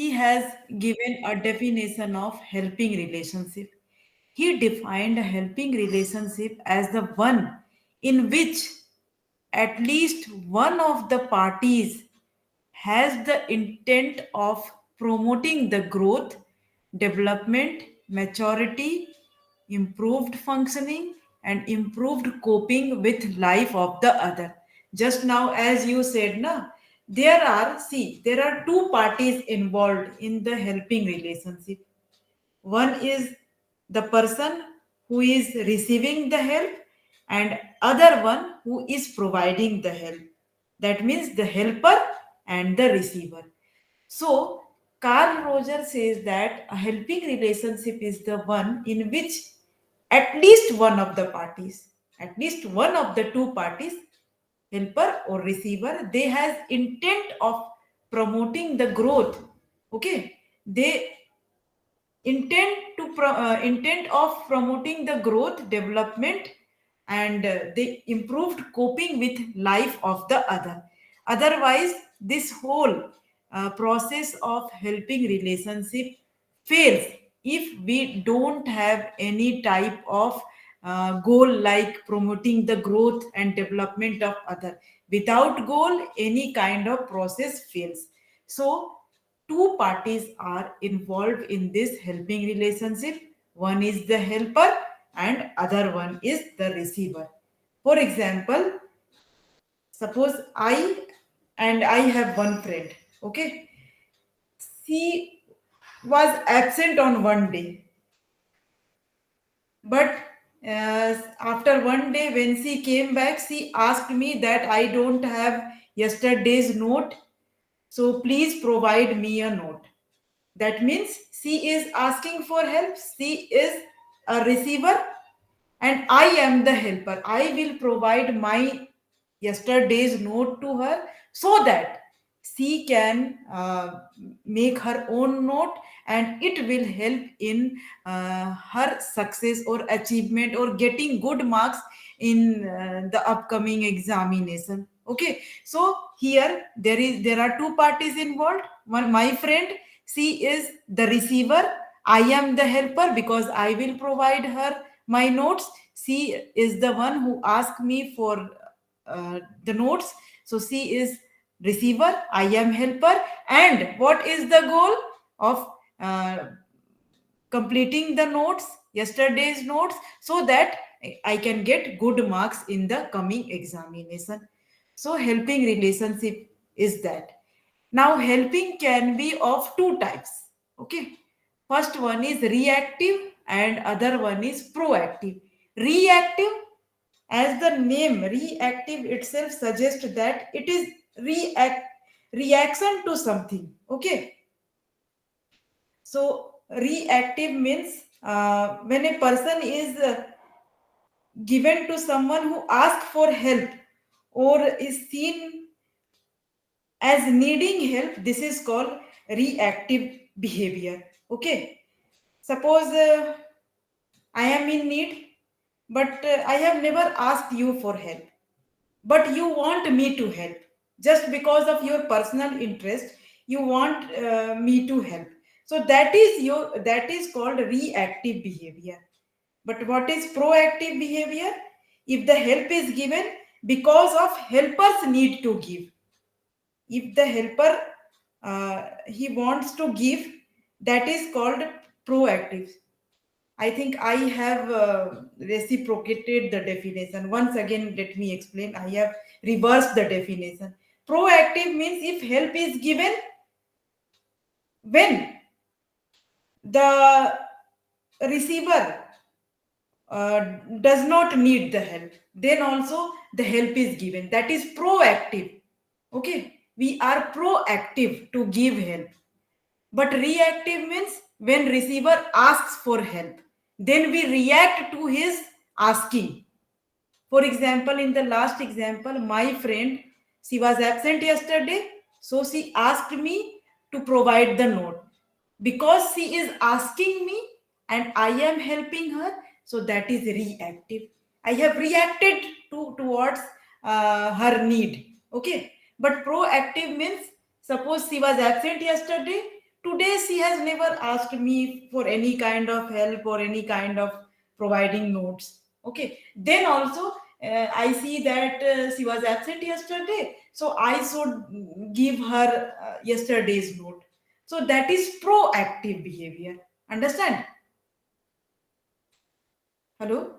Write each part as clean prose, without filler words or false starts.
he has given a definition of helping relationship. He defined a helping relationship as the one in which at least one of the parties has the intent of promoting the growth, development, maturity, improved functioning, and improved coping with life of the other. Just now, as you said, na, there are two parties involved in the helping relationship. One is the person who is receiving the help, and other one who is providing the help. That means the helper and the receiver. So Carl Roger says that a helping relationship is the one in which at least one of the parties, at least one of the two parties, helper or receiver, they has intent of promoting the growth. Okay, they intent of promoting the growth, development, and the improved coping with life of the other. Otherwise this whole process of helping relationship fails if we don't have any type of goal like promoting the growth and development of other. Without goal, any kind of process fails. So two parties are involved in this helping relationship. One is the helper and other one is the receiver. For example, suppose I have one friend. Okay, she was absent on one day, but after one day when she came back, she asked me that I don't have yesterday's note, so please provide me a note. That means she is asking for help. She is a receiver and I am the helper. I will provide my yesterday's note to her so that she can make her own note, and it will help in her success or achievement or getting good marks in the upcoming examination. Okay, so here there are two parties involved. One, my friend, she is the receiver, I am the helper because I will provide her my notes. She is the one who asked me for the notes. So she is receiver, I am helper. And what is the goal of uh, completing the notes, yesterday's notes, so that I can get good marks in the coming examination. So helping relationship is that. Now helping can be of two types. Okay, first one is reactive and other one is proactive. Reactive, as the name reactive itself suggests, that it is reaction to something. Okay, so reactive means when a person is given to someone who asks for help or is seen as needing help, this is called reactive behavior. Okay, suppose I am in need, but I have never asked you for help, but you want me to help. Just because of your personal interest, you want me to help. So that is called reactive behavior. But what is proactive behavior? If the help is given because of helper's need to give, if the helper he wants to give, that is called proactive. I think I have reciprocated the definition. Once again, let me explain. I have reversed the definition. Proactive means if help is given when the receiver does not need the help, then also the help is given. That is proactive. Okay, we are proactive to give help. But reactive means when receiver asks for help, then we react to his asking. For example, in the last example, my friend, she was absent yesterday, so she asked me to provide the note. Because she is asking me and I am helping her, so that is reactive. I have reacted towards her need. Okay, but proactive means suppose she was absent yesterday, Today she has never asked me for any kind of help or any kind of providing notes. Okay, then also I see that she was absent yesterday, so I should give her yesterday's note. So that is proactive behavior. Understand? Hello?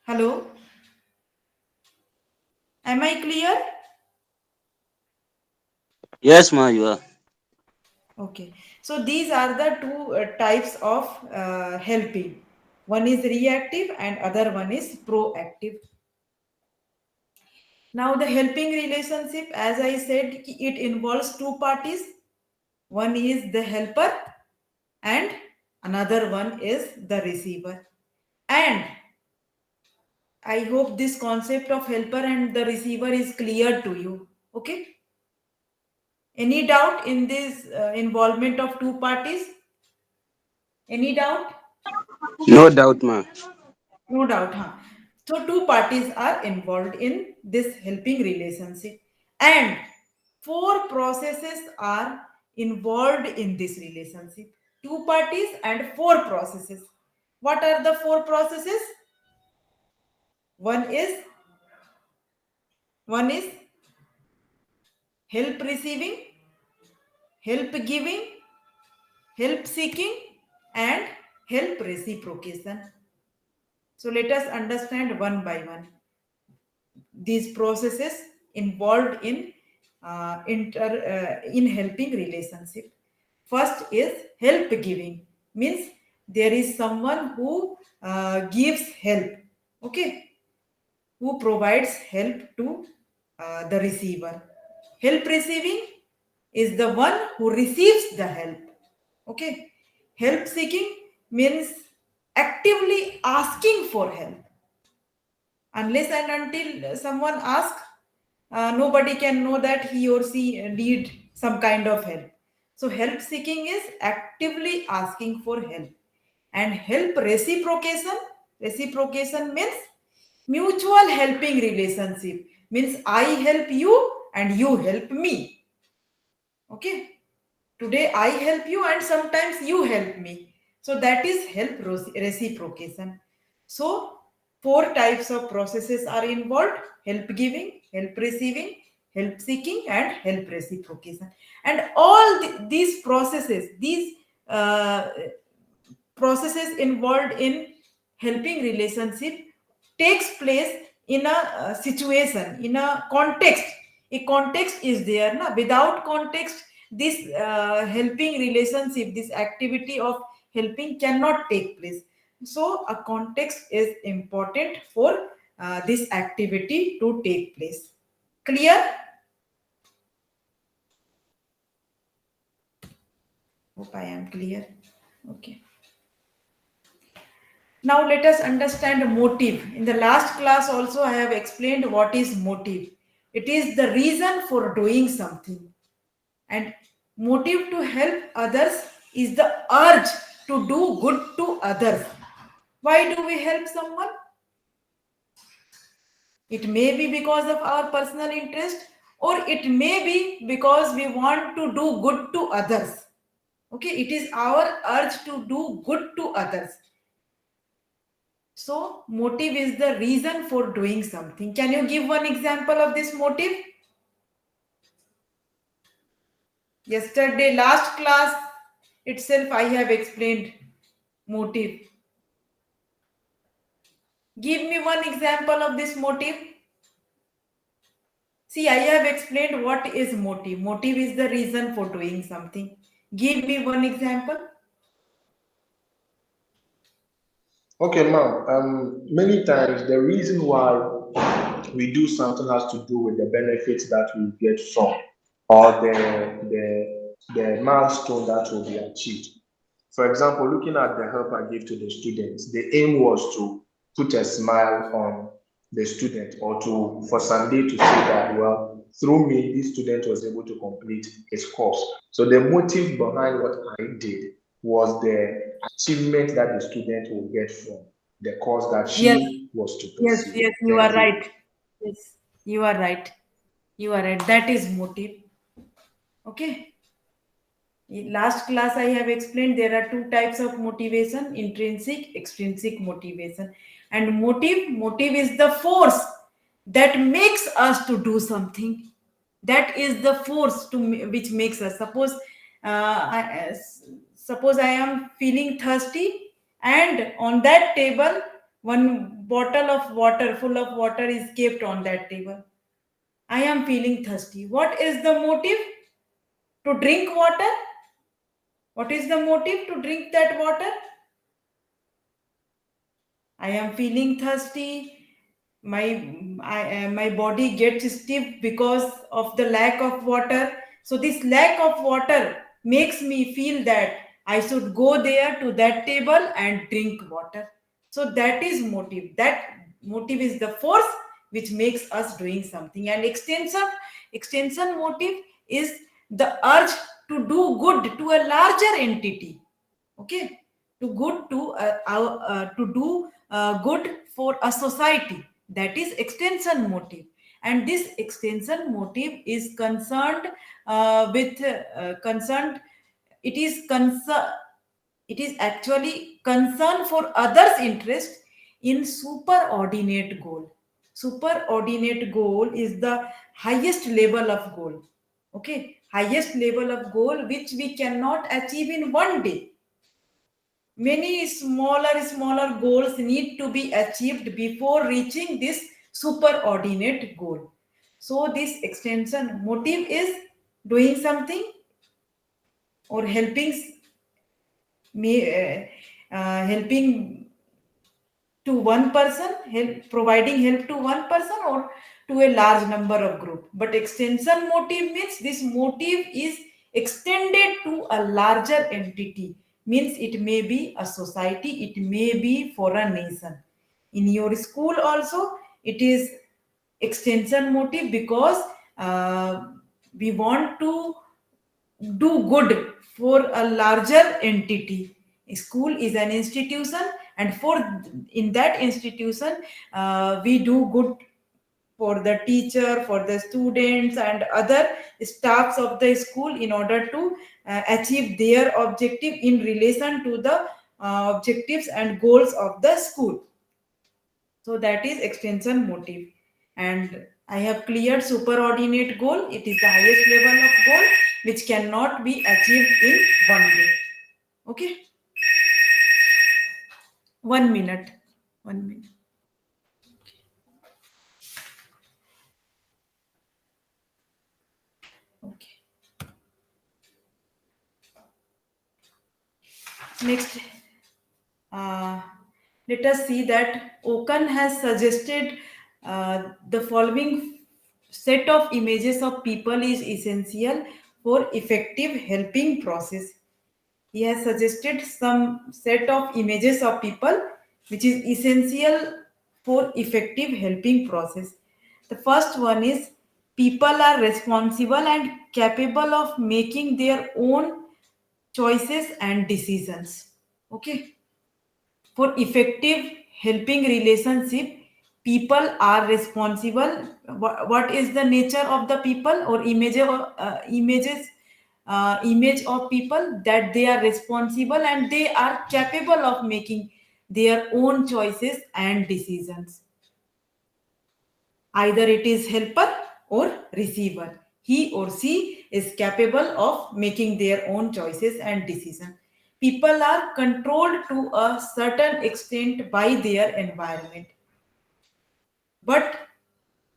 Hello? Am I clear? Yes, ma, you are. Okay. So these are the two types of helping. One is reactive and other one is proactive. Now the helping relationship, as I said, it involves two parties. One is the helper and another one is the receiver. And I hope this concept of helper and the receiver is clear to you. Okay. Any doubt in this involvement of two parties? Any doubt? No doubt, ma. No doubt, huh? So two parties are involved in this helping relationship, and four processes are involved in this relationship. Two parties and four processes. What are the four processes? One is one is help receiving, help giving, help seeking, and help reciprocation. So let us understand one by one these processes involved in helping relationship. First is help giving, means there is someone who gives help. Okay, who provides help to the receiver. Help receiving is the one who receives the help. Okay, help seeking means actively asking for help. Unless and until someone asks, nobody can know that he or she need some kind of help. So help seeking is actively asking for help. And help reciprocation, reciprocation means mutual helping relationship, means I help you and you help me. Okay, today I help you and sometimes you help me. So that is help reciprocation. So four types of processes are involved: help giving, help receiving, help seeking, and help reciprocation. And all these processes, these uh, processes involved in helping relationship takes place in a situation, in a context. A context is there na? Without context, this helping relationship, this activity of helping cannot take place. So a context is important for this activity to take place. Clear? Hope I am clear. Okay. Now let us understand motive. In the last class also I have explained what is motive. It is the reason for doing something. And motive to help others is the urge to do good to others. Why do we help someone? It may be because of our personal interest, or it may be because we want to do good to others. Okay, it is our urge to do good to others. So, motive is the reason for doing something. Can you give one example of this motive? Yesterday, last class itself, I have explained motive. Give me one example of this motive. See, I have explained what is motive. Motive is the reason for doing something. Give me one example. Okay, ma'am. Many times the reason why we do something has to do with the benefits that we get from, or the milestone that will be achieved. For example, looking at the help I give to the students, the aim was to put a smile on the student, or to for Sunday to say that, well, through me, this student was able to complete his course. So the motive behind what I did was the achievement that the student will get from the course that Yes, she was to yes, pursue. yes, you are Thank you. right. Yes, you are right. You are right. That is motive. Okay. In last class, I have explained there are two types of motivation: intrinsic, extrinsic motivation. And motive is the force that makes us to do something. That is the force which makes us. Suppose I am feeling thirsty, and on that table, one bottle of water, full of water, is kept on that table. I am feeling thirsty. What is the motive to drink water? What is the motive to drink that water? I am feeling thirsty. My body gets stiff because of the lack of water. So this lack of water makes me feel that I should go there to that table and drink water. So that is motive. That motive is the force which makes us doing something. And extension motive is the urge to do good to a larger entity. Okay, to do good for a society. That is extension motive. And this extension motive is concerned with concerned it is concern it is actually concern for others interest in superordinate goal. Superordinate goal is the highest level of goal. Okay, highest level of goal which we cannot achieve in one day. Many smaller goals need to be achieved before reaching this superordinate goal. So this extension motive is doing something or me helping to one person, providing help to one person or to a large number of group. But extension motive means this motive is extended to a larger entity. Means it may be a society, it may be for a nation. In your school also it is extension motive, because we want to do good for a larger entity. School is an institution, and for in that institution we do good for the teacher, for the students and other staffs of the school in order to achieve their objective in relation to the objectives and goals of the school. So that is extension motive. And I have cleared superordinate goal. It is the highest level of goal which cannot be achieved in one day. Okay. 1 minute. 1 minute. Okay. Next, uh, let us see that Okan has suggested the following set of images of people is essential for effective helping process. He has suggested some set of images of people which is essential for effective helping process. The first one is people are responsible and capable of making their own choices and decisions. Okay, for effective helping relationship, people are responsible. What is the nature of the people or image of people? That they are responsible and they are capable of making their own choices and decisions. Either it is helper or receiver, he or she is capable of making their own choices and decisions. People are controlled to a certain extent by their environment, but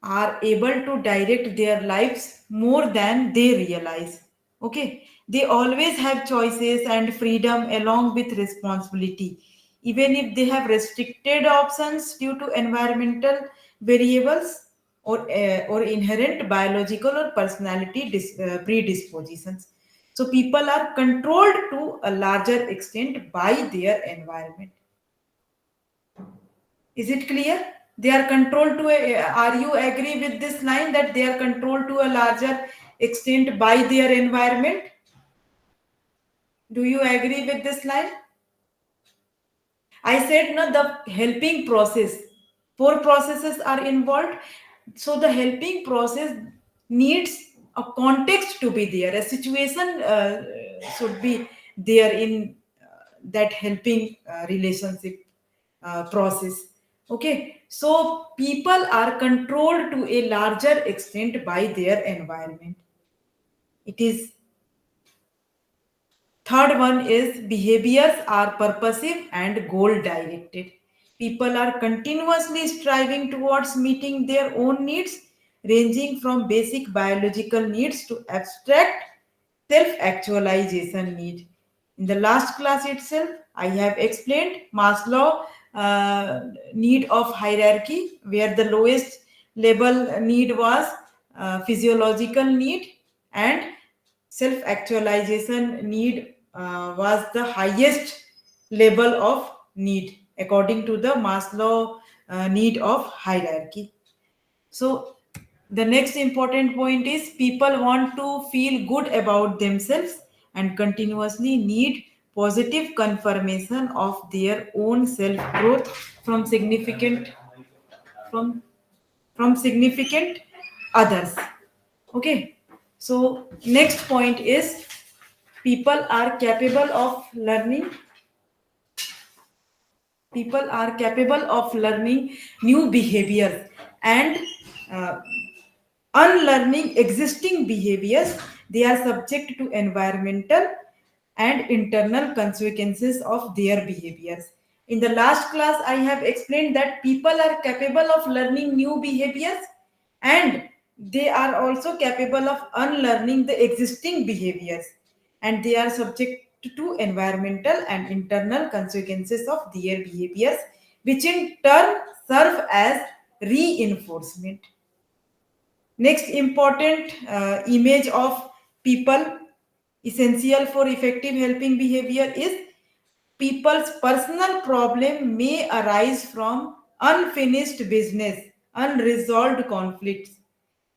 are able to direct their lives more than they realize. Okay, they always have choices and freedom along with responsibility, even if they have restricted options due to environmental variables or inherent biological or personality predispositions. So people are controlled to a larger extent by their environment. Is it clear? They are controlled to are you agree with this line that they are controlled to a larger extent by their environment? Do you agree with this line? I said no, the helping process. Four processes are involved. So the helping process needs a context to be there, a situation should be there in that helping relationship process. Okay, so people are controlled to a larger extent by their environment. It is Third one is behaviors are purposive and goal directed. People are continuously striving towards meeting their own needs, ranging from basic biological needs to abstract self actualization need. In the last class itself, I have explained Maslow need of hierarchy, where the lowest level need was physiological need, and self actualization need was the highest level of need according to the Maslow need of hierarchy. So the next important point is people want to feel good about themselves and continuously need positive confirmation of their own self growth from from significant others. Okay, so next point is people are capable of learning people are capable of learning new behaviors and uh, unlearning existing behaviors. They are subject to environmental and internal consequences of their behaviors. In the last class, I have explained that people are capable of learning new behaviors and they are also capable of unlearning the existing behaviors, and they are subject to environmental and internal consequences of their behaviors, which in turn serve as reinforcement. Next important image of people essential for effective helping behavior is people's personal problem may arise from unfinished business, unresolved conflicts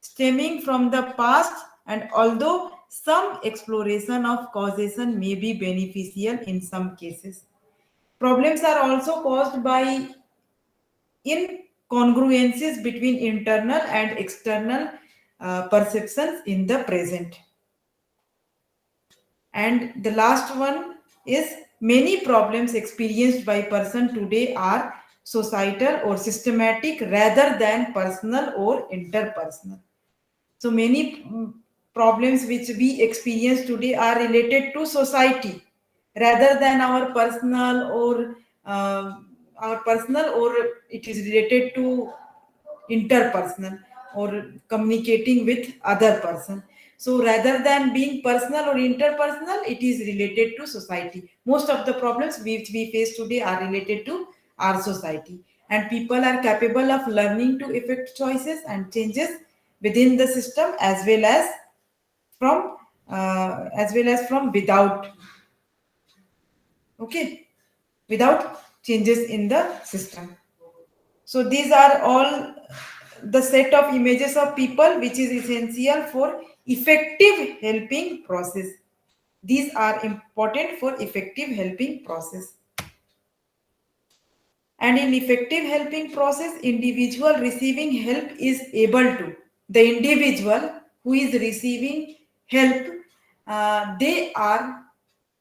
stemming from the past, and although some exploration of causation may be beneficial in some cases, problems are also caused by incongruences between internal and external perceptions in the present. And the last one is many problems experienced by person today are societal or systematic rather than personal or interpersonal. So many problems which we experience today are related to society rather than our personal, or it is related to interpersonal or communicating with other person. So rather than being personal or interpersonal, it is related to society. Most of the problems which we face today are related to our society, and people are capable of learning to effect choices and changes within the system from as well as from without. Okay, without changes in the system. So these are all the set of images of people which is essential for effective helping process. These are important for effective helping process. And in effective helping process, individual receiving help is able to, the individual who is receiving help, they are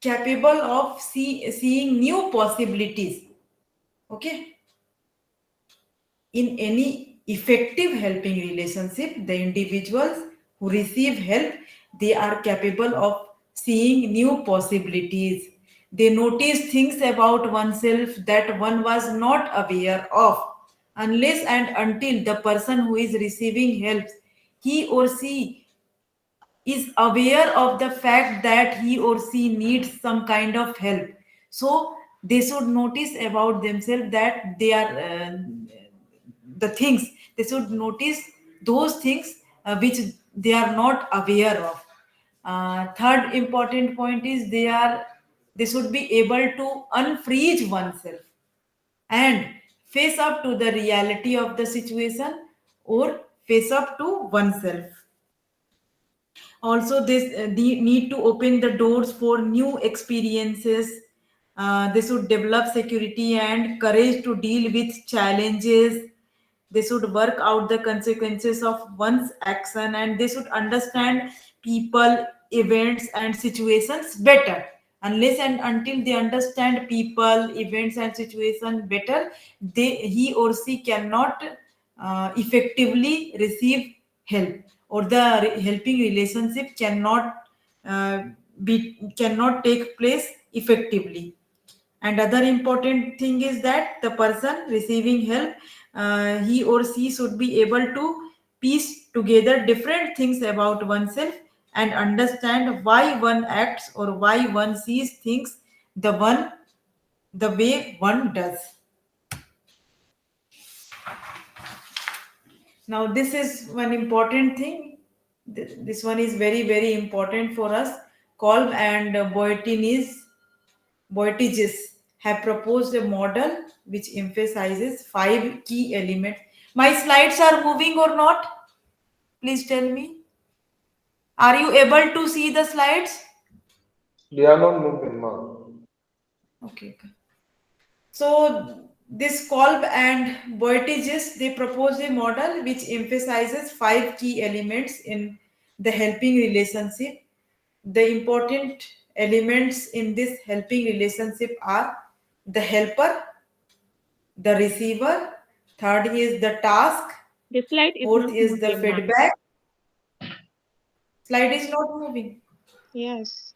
capable of seeing new possibilities. Okay, in any effective helping relationship, the individuals who receive help, they are capable of seeing new possibilities. They notice things about oneself that one was not aware of, unless and until the person who is receiving help, he or she is aware of the fact that he or she needs some kind of help. So they should notice about themselves that they are the things, they should notice those things which they are not aware of. Third important point is they should be able to unfreeze oneself and face up to the reality of the situation, or face up to oneself. Also this need to open the doors for new experiences. They should develop security and courage to deal with challenges. They should work out the consequences of one's action, and they should understand people, events, and situations better. Unless and until they understand people, events, and situations better, he or she cannot effectively receive help, or the helping relationship uh, cannot take place effectively. And other important thing is that the person receiving help, he or she should be able to piece together different things about oneself and understand why one acts or why one sees things the way one does. Now this is one important thing. This one is very very important for us. Kolb and Boetiges have proposed a model which emphasizes five key elements. My slides are moving or not? Please tell me. Are you able to see the slides? They are not moving, ma'am. Okay. Okay. So this Kolb and Boetiges, they propose a model which emphasizes five key elements in the helping relationship. The important elements in this helping relationship are the helper, the receiver, third is the task, The slide is fourth not is the moving, ma'am. feedback. Slide is not moving. Yes.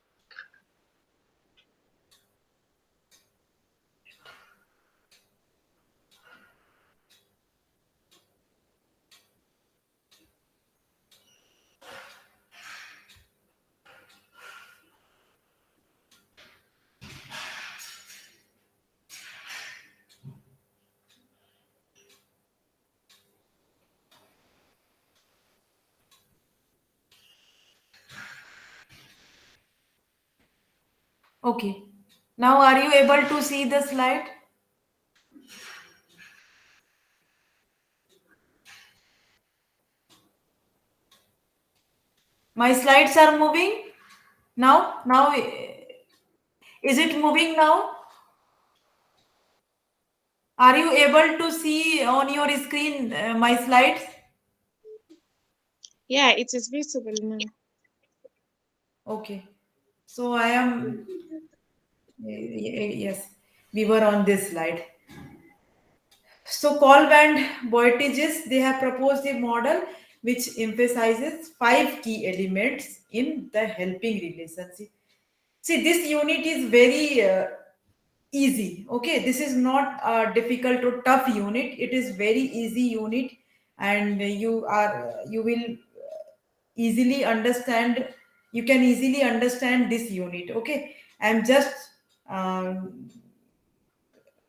Okay. Now are you able to see the slide? My slides are moving now. Is it moving now? Are you able to see on your screen my slides? Yeah, it is visible now. Okay. So I am, yes, we were on this slide. So Kolb and Boetiges, they have proposed a model which emphasizes five key elements in the helping relationship. See, this unit is very easy. Okay, this is not a difficult or tough unit. It is very easy unit, and you will easily understand. You can easily understand this unit. Okay, I'm just um,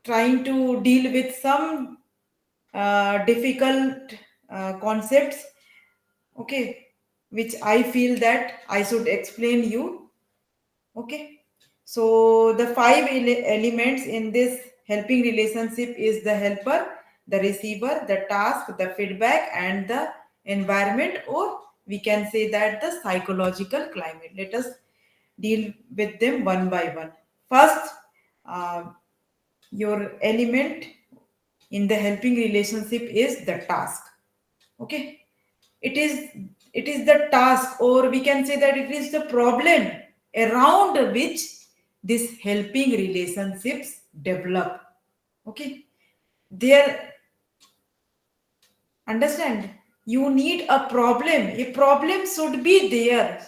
trying to deal with some difficult concepts, okay, which I feel that I should explain you. Okay, so the five elements in this helping relationship is the helper, the receiver, the task, the feedback, and the environment, or we can say that the psychological climate. Let us deal with them one by one. First, uh, your element in the helping relationship is the task. Okay, it is it is the task, or we can say that it is the problem around which these helping relationships develop. Okay, there, understand, you need a problem should be there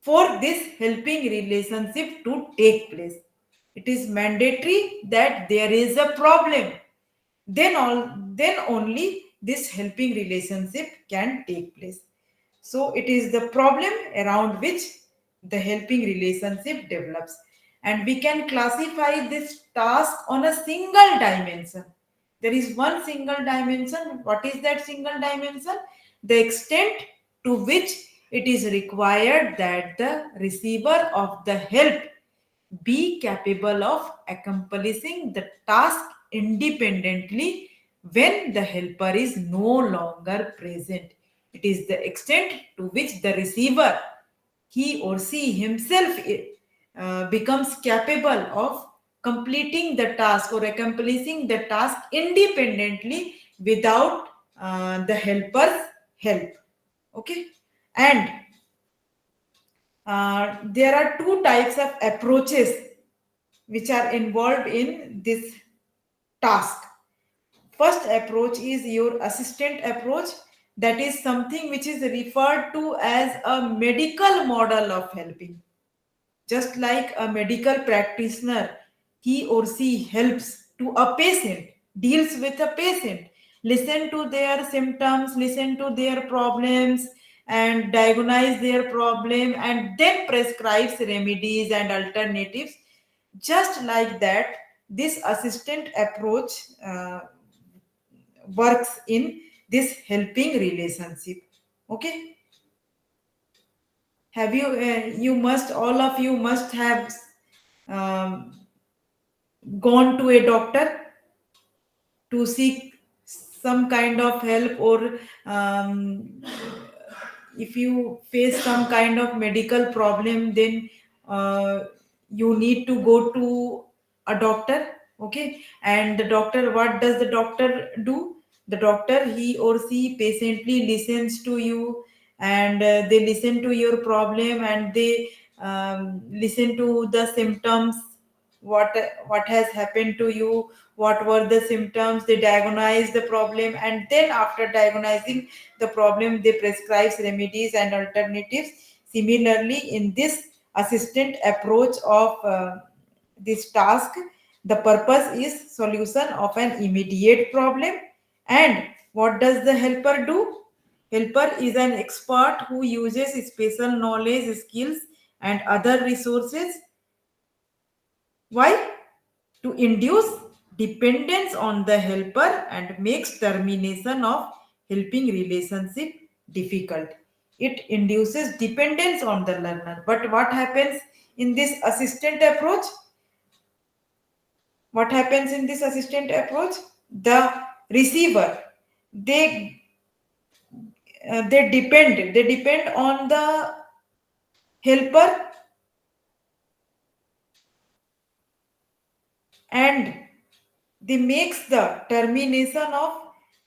for this helping relationship to take place. It is mandatory that there is a problem, then only this helping relationship can take place. So it is the problem around which the helping relationship develops, and we can classify this task on a single dimension. There is one single dimension. What is that single dimension? The extent to which it is required that the receiver of the help be capable of accomplishing the task independently when the helper is no longer present. It is the extent to which the receiver, he or she himself, becomes capable of completing the task or accomplishing the task independently without the helpers help. Okay, and there are two types of approaches which are involved in this task. First approach is your assistant approach, that is something which is referred to as a medical model of helping. Just like a medical practitioner, he or she helps to a patient, deals with a patient, listen to their symptoms, listen to their problems, and diagnose their problem, and then prescribes remedies and alternatives. Just like that, this assistant approach works in this helping relationship. Okay, have you you must, all of you must have um, gone to a doctor to seek some kind of help, or um, if you face some kind of medical problem, then uh, you need to go to a doctor. Okay, and the doctor, what does the doctor do? The doctor, he or she patiently listens to you, and they listen to your problem, and they listen to the symptoms, what what has happened to you, what were the symptoms, they diagnose the problem, and then after diagnosing the problem, they prescribe remedies and alternatives. Similarly, in this assistant approach of this task, the purpose is solution of an immediate problem. And what does the helper do? Helper is an expert who uses special knowledge, skills, and other resources. Why? To induce dependence on the helper and makes termination of helping relationship difficult. It induces dependence on the learner. But what happens in this assistant approach? What happens in this assistant approach? The receiver, they they depend on the helper, and they makes the termination of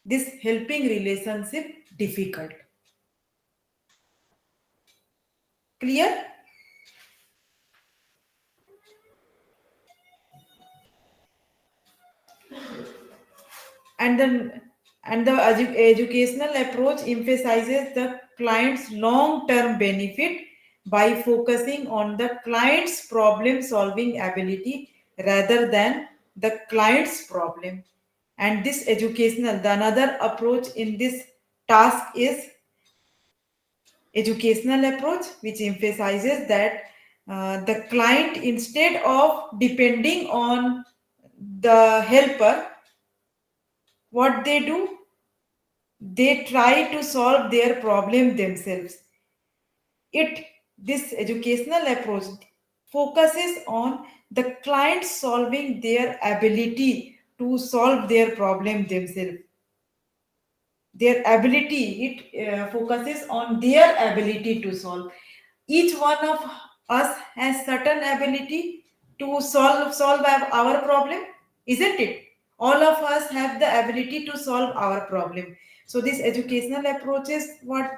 this helping relationship difficult. Clear? And then, and the educational approach emphasizes the client's long term benefit by focusing on the client's problem solving ability rather than the client's problem. And this educational, the another approach in this task is educational approach, which emphasizes that the client, instead of depending on the helper, what they do, they try to solve their problem themselves. It, this educational approach focuses on the client solving their ability to solve their problem themselves. Their ability, it focuses on their ability to solve. Each one of us has certain ability to solve our problem, isn't it? All of us have the ability to solve our problem. So this educational approaches, what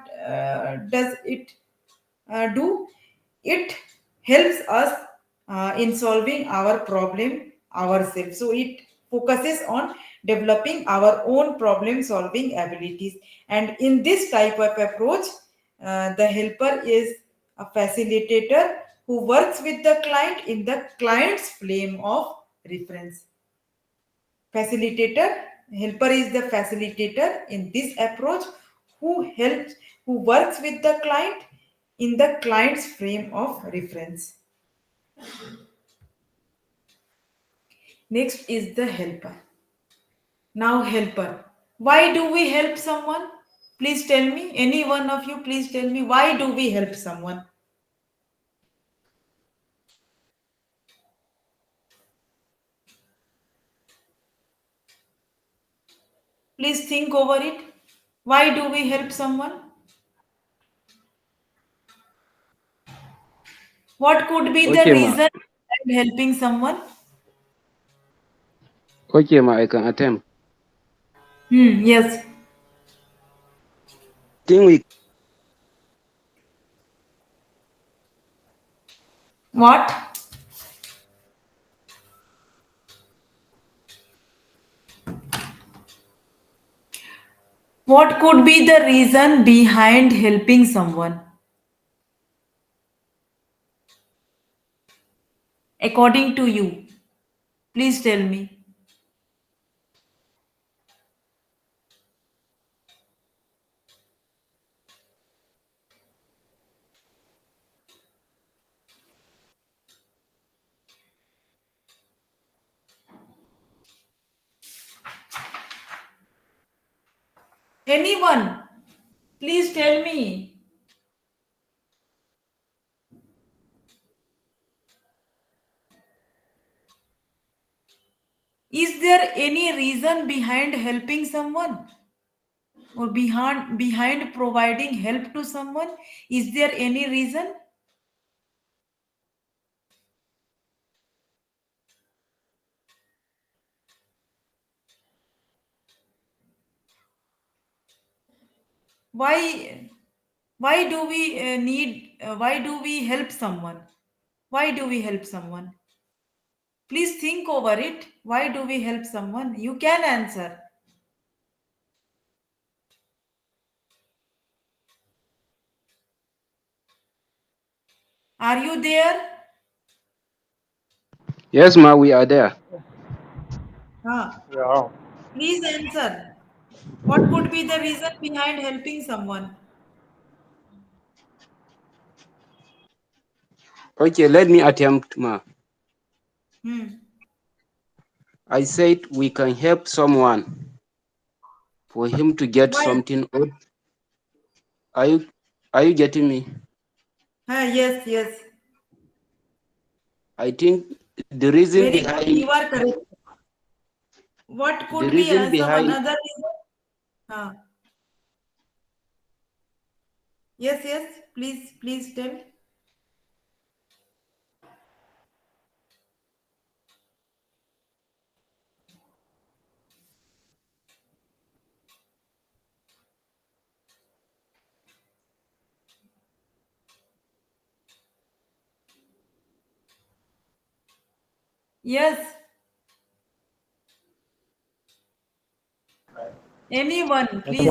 does it do? It helps us in solving our problem ourselves. So it focuses on developing our own problem solving abilities. And in this type of approach, the helper is a facilitator who works with the client in the client's frame of reference. Facilitator, helper is the facilitator in this approach, who helps, who works with the client in the client's frame of reference. Next is the helper. Now, helper. Why do we help someone? Please tell me, any one of you, please tell me, why do we help someone? Please think over it. Why do we help someone? What could be the Okay, ma. reason behind helping someone? Okay, ma. I can attempt. Yes. think we What? What could be the reason behind helping someone? According to you, please tell me. Anyone, please tell me. Is there any reason behind helping someone or behind providing help to someone? Is there any reason? Why do we why do we help someone? Why do we help someone? Please think over it. Why do we help someone? You can answer. Are you there? yes, ma, we are there. Huh. Yeah. Please answer. What could be the reason behind helping someone? Okay, let me attempt, ma. Hmm. I said we can help someone for him to get Why? something. Are you are you getting me? Yes, yes. I think the reason Very good. behind You are correct. What the could be reason some behind another reason? Huh. Yes, yes. Please tell. Yes. Anyone, Yes, please.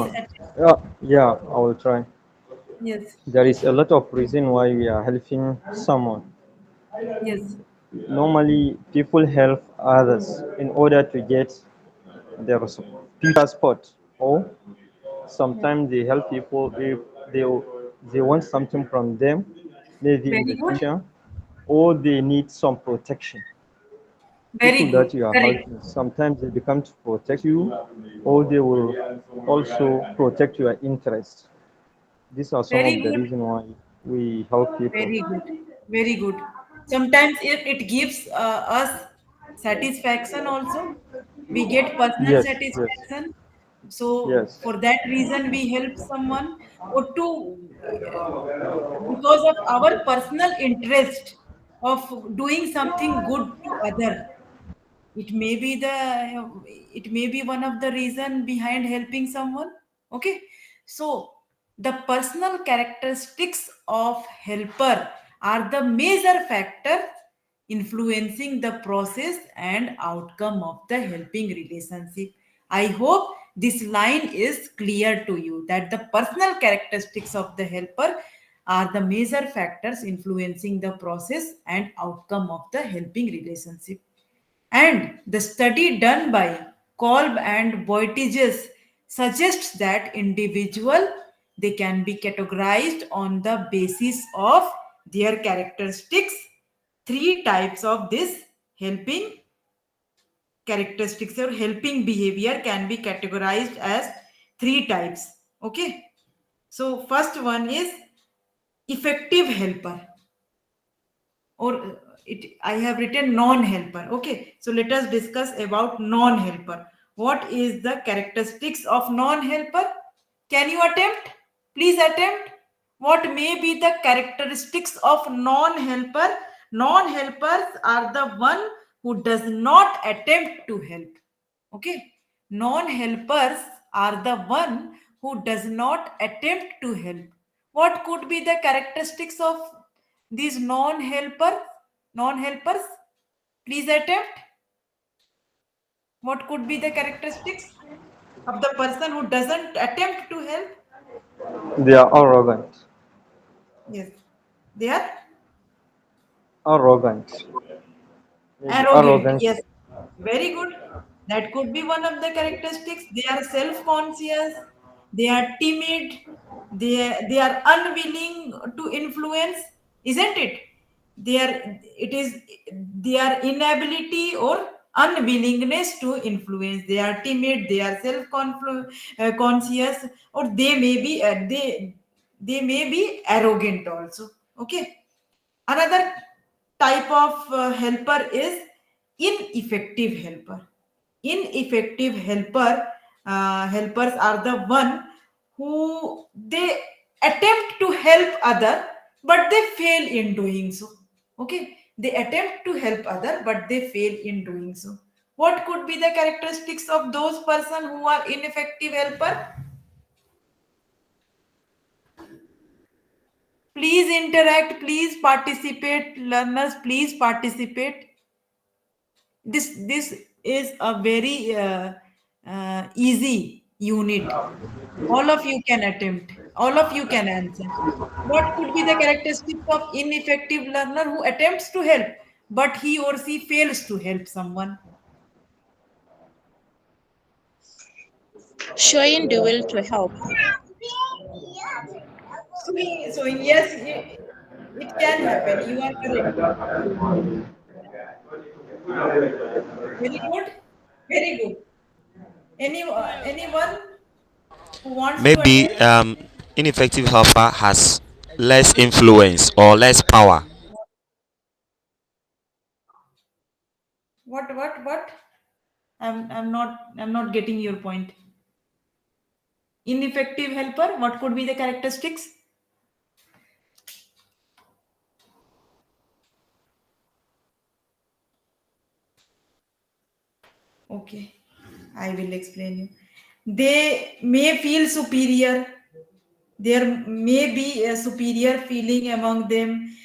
ma'am. Yeah, I will try. Yes, There is a lot of reason why we are helping someone. yes. Normally, people help others in order to get their future spot, or Yes. sometimes they help people if they they want something from them, maybe in Very the good. future, or they need some protection. Very People good. that you are Correct. helping, sometimes they become to protect you, or they will also protect your interests. These are some Very of the good. reasons why we help people. Very good. Very good. Sometimes it gives us satisfaction also. We get personal Yes, yes, satisfaction. So yes, for that reason, we help someone or to because of our personal interest of doing something good to other. It may be it may be one of the reason behind helping someone. Okay, so the personal characteristics of helper are the major factor influencing the process and outcome of the helping relationship. I hope this line is clear to you that the personal characteristics of the helper are the major factors influencing the process and outcome of the helping relationship. And the study done by Kolb and Boitiges suggests that individual they can be categorized on the basis of their characteristics. Three types of this helping characteristics or helping behavior can be categorized as three types. Okay. So first one is effective helper or it I have written non-helper. Okay, so let us discuss about non-helper. What is the characteristics of non-helper? Can you attempt? Please attempt. What may be the characteristics of non-helper? Non-helpers are the one who does not attempt to help. Okay, non-helpers are the one who does not attempt to help. What could be the characteristics of these non-helpers? Please attempt. What could be the characteristics of the person who doesn't attempt to help? They are arrogant. Yes, they are Arrogant. Maybe arrogant. arrogance. Yes, very good. That could be one of the characteristics. They are self-conscious. They are timid. They are unwilling to influence, isn't it? It is their inability or unwillingness to influence. They are timid. They are self-conscious, or they may be arrogant also. Okay. Another type of helper is ineffective helper. Ineffective helpers are the one who they attempt to help other, but they fail in doing so. Okay, they attempt to help other, but they fail in doing so. What could be the characteristics of those person who are ineffective helper? Please interact, please participate, learners, please participate. This is a very easy unit. All of you can attempt. All of you can answer. What could be the characteristics of ineffective learner who attempts to help, but he or she fails to help someone? Showing the will to help. So yes, it can happen. You are correct. Very good. Very good. Anyone who wants to Maybe attempt? ineffective helper has less influence or less power. What? I'm not getting your point. Ineffective helper, what could be the characteristics? Okay, I will explain you. They may feel superior. There may be a superior feeling among them.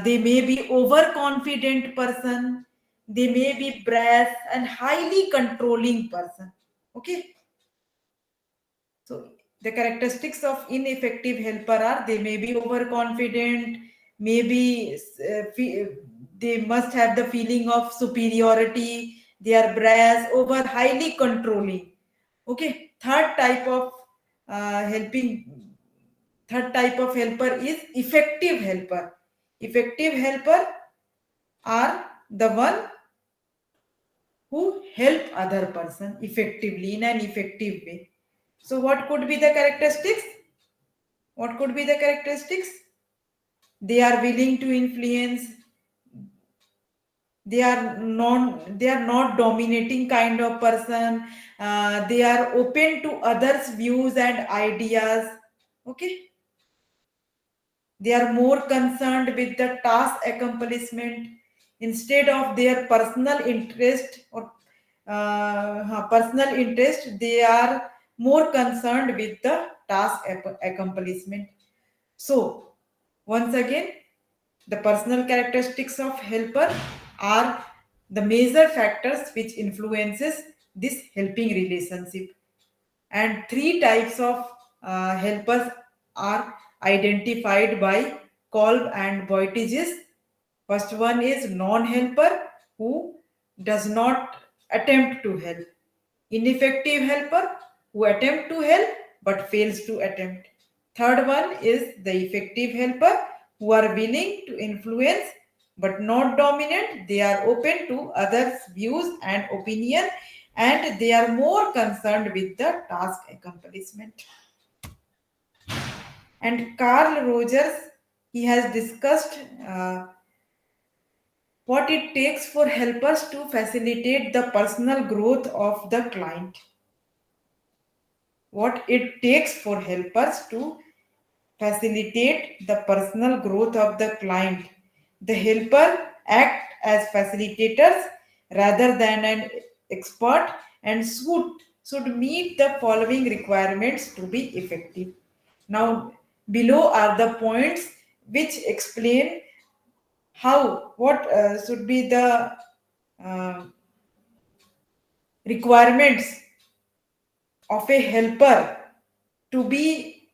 They may be overconfident person. They may be brash and highly controlling person. Okay. So the characteristics of ineffective helper are they may be overconfident, maybe they must have the feeling of superiority, they are brash, over highly controlling. Okay, helping third type of helper is effective helper. Effective helper are the one who help other person effectively in an effective way. So what could be the characteristics? What could be the characteristics? They are willing to influence. They are not dominating kind of person. They are open to others' views and ideas. Okay. They are more concerned with the task accomplishment instead of their personal interest or personal interest. They are more concerned with the task accomplishment. So, once again, the personal characteristics of helper are the major factors which influences this helping relationship. And three types of helpers are identified by Kolb and Boitiges. First one is non-helper who does not attempt to help. Ineffective helper who attempt to help but fails to attempt. Third one is the effective helper who are willing to influence but not dominant. They are open to others' views and opinion, and they are more concerned with the task accomplishment. And Carl Rogers, he has discussed what it takes for helpers to facilitate the personal growth of the client. What it takes for helpers to facilitate the personal growth of the client. The helper act as facilitators rather than an expert and should should meet the following requirements to be effective. Now, below are the points which explain how, what should be the uh, requirements of a helper to be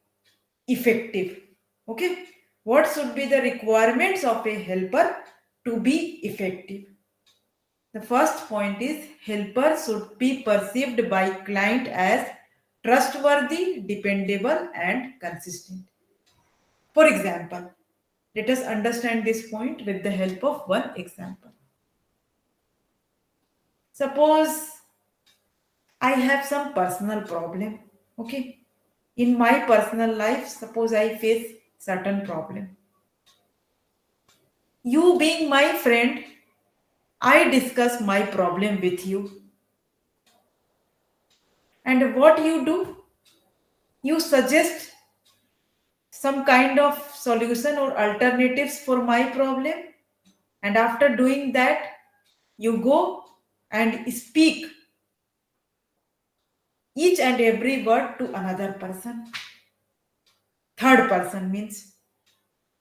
effective. Okay, what should be the requirements of a helper to be effective? The first point is helper should be perceived by client as trustworthy, dependable, and consistent. For example, let us understand this point with the help of one example. Suppose I have some personal problem. Okay. In my personal life, suppose I face certain problem. You being my friend, I discuss my problem with you. And what you do? You suggest some kind of solution or alternatives for my problem. And after doing that, you go and speak each and every word to another person. Third person means.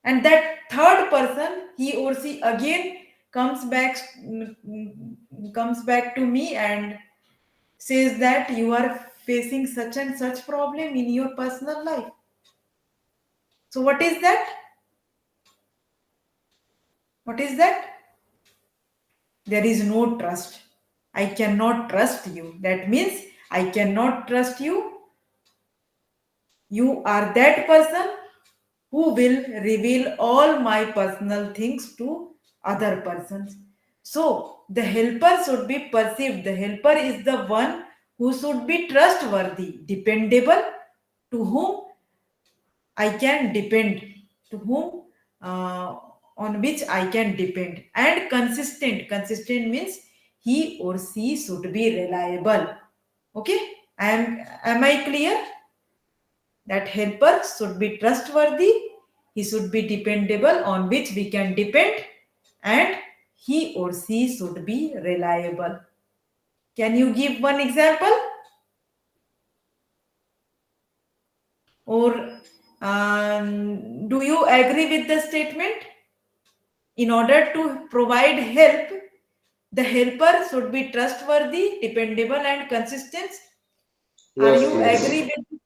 And that third person, he or she again comes back comes back to me and says that you are facing such and such problem in your personal life. So what is that? What is that? There is no trust. I cannot trust you. That means I cannot trust you. You are that person who will reveal all my personal things to other persons. So the helper should be perceived. The helper is the one who should be trustworthy, dependable, to whom I can depend, to whom on which I can depend, and consistent. Consistent means he or she should be reliable. Okay, am I clear? That helper should be trustworthy, he should be dependable, on which we can depend, and he or she should be reliable. Can you give one example? Or do you agree with the statement? In order to provide help, the helper should be trustworthy, dependable, and consistent. Are Yes, you please. agree with this?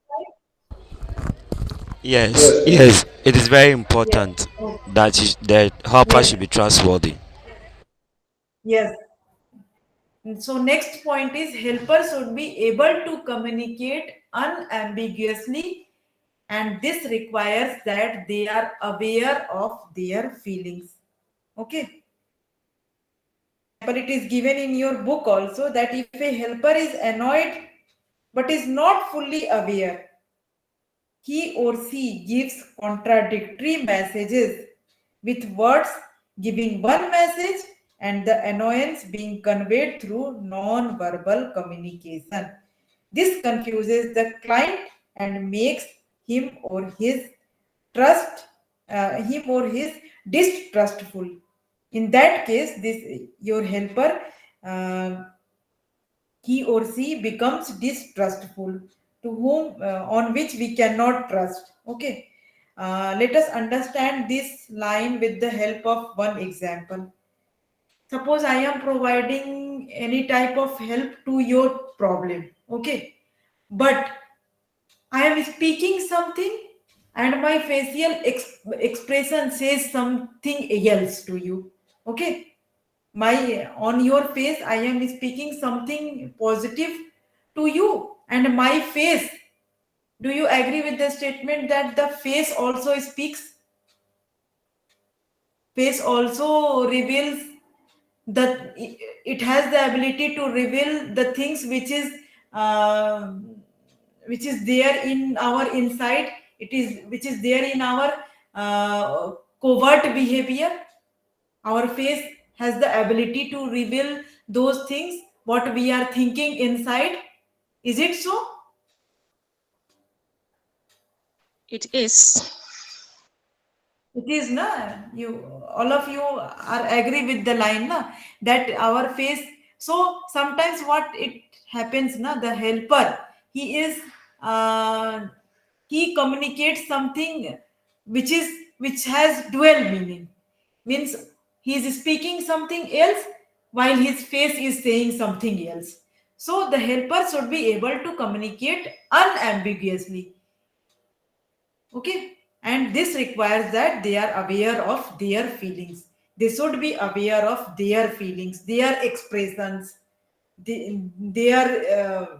Yes, Yes, yes, please. it is very Yes. important Okay. that the helper Yes. should be trustworthy. Yes. So next point is helper should be able to communicate unambiguously, and this requires that they are aware of their feelings. Okay. But it is given in your book also that if a helper is annoyed but is not fully aware, he or she gives contradictory messages with words giving one message and the annoyance being conveyed through non-verbal communication. This confuses the client and makes him or his trust him or his distrustful. In that case, this your helper uh, he or she becomes distrustful, to whom on which we cannot trust. Okay, let us understand this line with the help of one example. Suppose I am providing any type of help to your problem. Okay, but I am speaking something and my facial expression says something else to you. Okay, my on your face I am speaking something positive to you, and my face, do you agree with the statement that the face also speaks? Face also reveals the, it has the ability to reveal the things uh, which is there in our inside, it is which is there in our covert behavior. Our face has the ability to reveal those things what we are thinking inside. Is it so? It is. It is na. You all of you are agree with the line na, that our face So sometimes what it happens, na, the helper, he is he communicates something which has dual meaning. Means he is speaking something else while his face is saying something else. So the helper should be able to communicate unambiguously. Okay, and this requires that they are aware of their feelings. They should be aware of their feelings, their expressions, their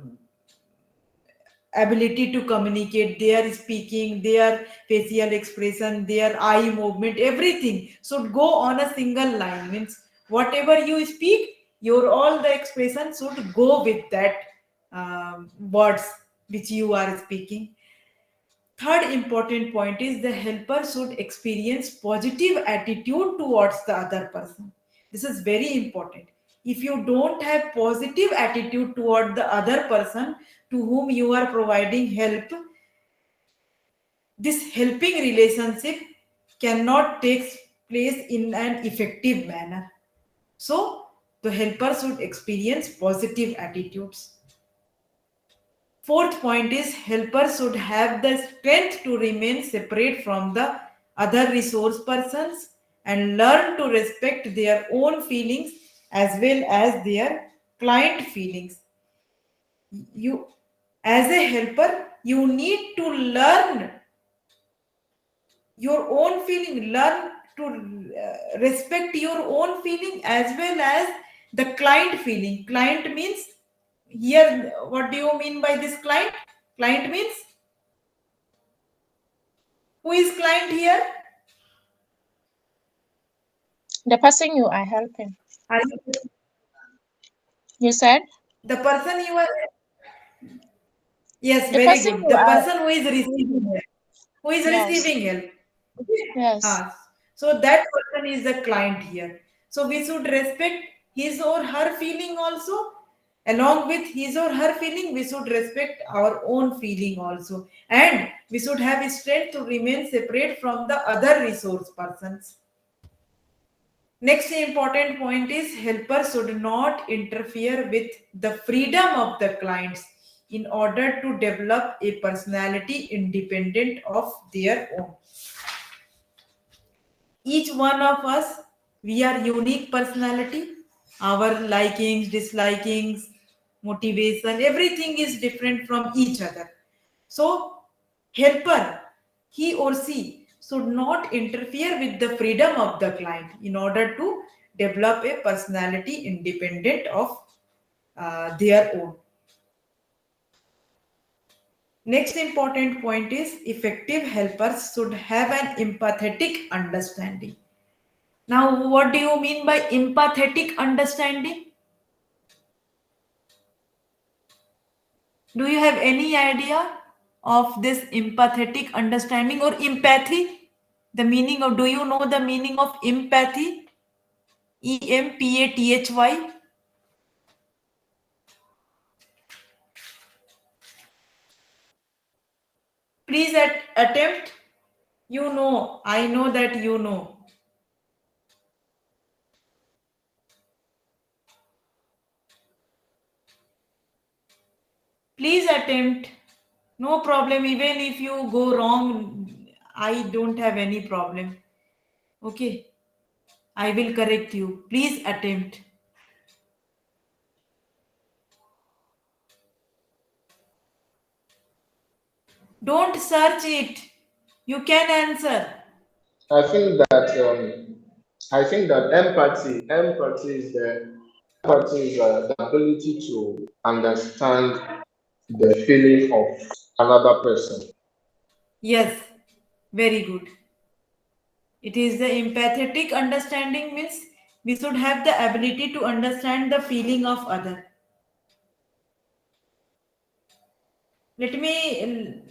ability to communicate, their speaking, their facial expression, their eye movement, everything should go on a single line. Means whatever you speak, your all the expression should go with that words which you are speaking. Third important point is the helper should experience positive attitude towards the other person. This is very important. If you don't have positive attitude toward the other person to whom you are providing help, this helping relationship cannot take place in an effective manner. So, the helper should experience positive attitudes. Fourth point is helper should have the strength to remain separate from the other resource persons and learn to respect their own feelings as well as their client feelings. You, as a helper, you need to learn your own feeling, learn to respect your own feeling as well as the client feeling. Client means, here, what do you mean by this client? Client means, who is client here? The person you are helping. Are You said the person you are? Yes, the very person good. you The are. person who is receiving help. Who is Yes. receiving help? Okay. Yes. So that person is the client here. So we should respect his or her feeling also. Along with his or her feeling, we should respect our own feeling also. And we should have strength to remain separate from the other resource persons. Next important point is helper should not interfere with the freedom of the clients in order to develop a personality independent of their own. Each one of us, we are unique personality. Our likings, dislikings, motivation, everything is different from each other. So helper, he or she should not interfere with the freedom of the client in order to develop a personality independent of their own. Next important point is effective helpers should have an empathetic understanding. Now, what do you mean by empathetic understanding? Do you have any idea of this empathetic understanding or empathy? The meaning of, do you know the meaning of empathy? EMPATHY. Please attempt. You know, I know that you know. Please attempt. No problem. Even if you go wrong, I don't have any problem. Okay. I will correct you. Please attempt. Don't search it. You can answer. I think that empathy is the ability to understand the feeling of another person. Yes, very good. It is the empathetic understanding means we should have the ability to understand the feeling of other. Let me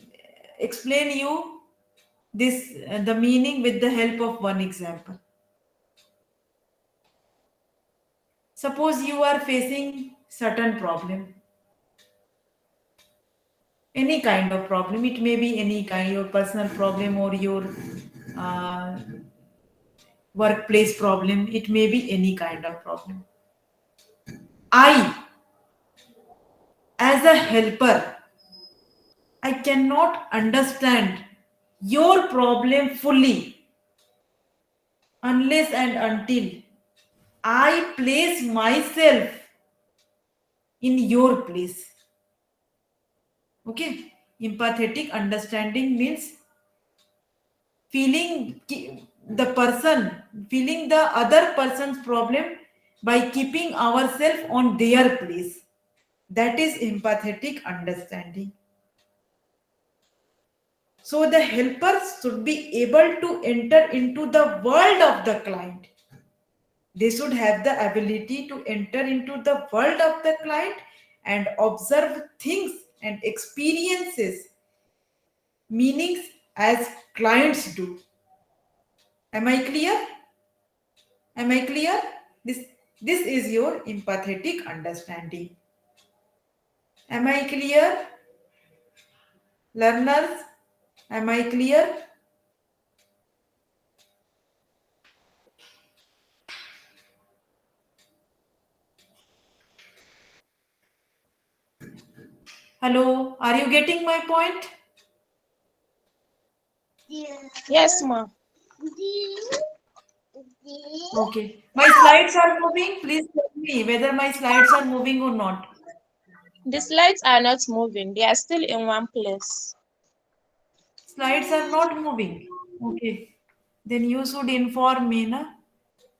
explain you this the meaning with the help of one example. Suppose you are facing certain problem, any kind of problem. It may be any kind, your personal problem or your uh, workplace problem. It may be any kind of problem. I, as a helper, I cannot understand your problem fully unless and until I place myself in your place. Okay? Empathetic understanding means feeling feeling the other person's problem by keeping ourselves on their place. That is empathetic understanding. So the helpers should be able to enter into the world of the client. They should have the ability to enter into the world of the client and observe things and experiences, meanings as clients do. Am I clear? Am I clear? This is your empathetic understanding. Am I clear? Learners, am I clear? Hello, are you getting my point? Yes, ma. Okay. My slides are moving. Please tell me whether my slides are moving or not. The slides are not moving. They are still in one place. Slides are not moving. Okay. Then you should inform me na,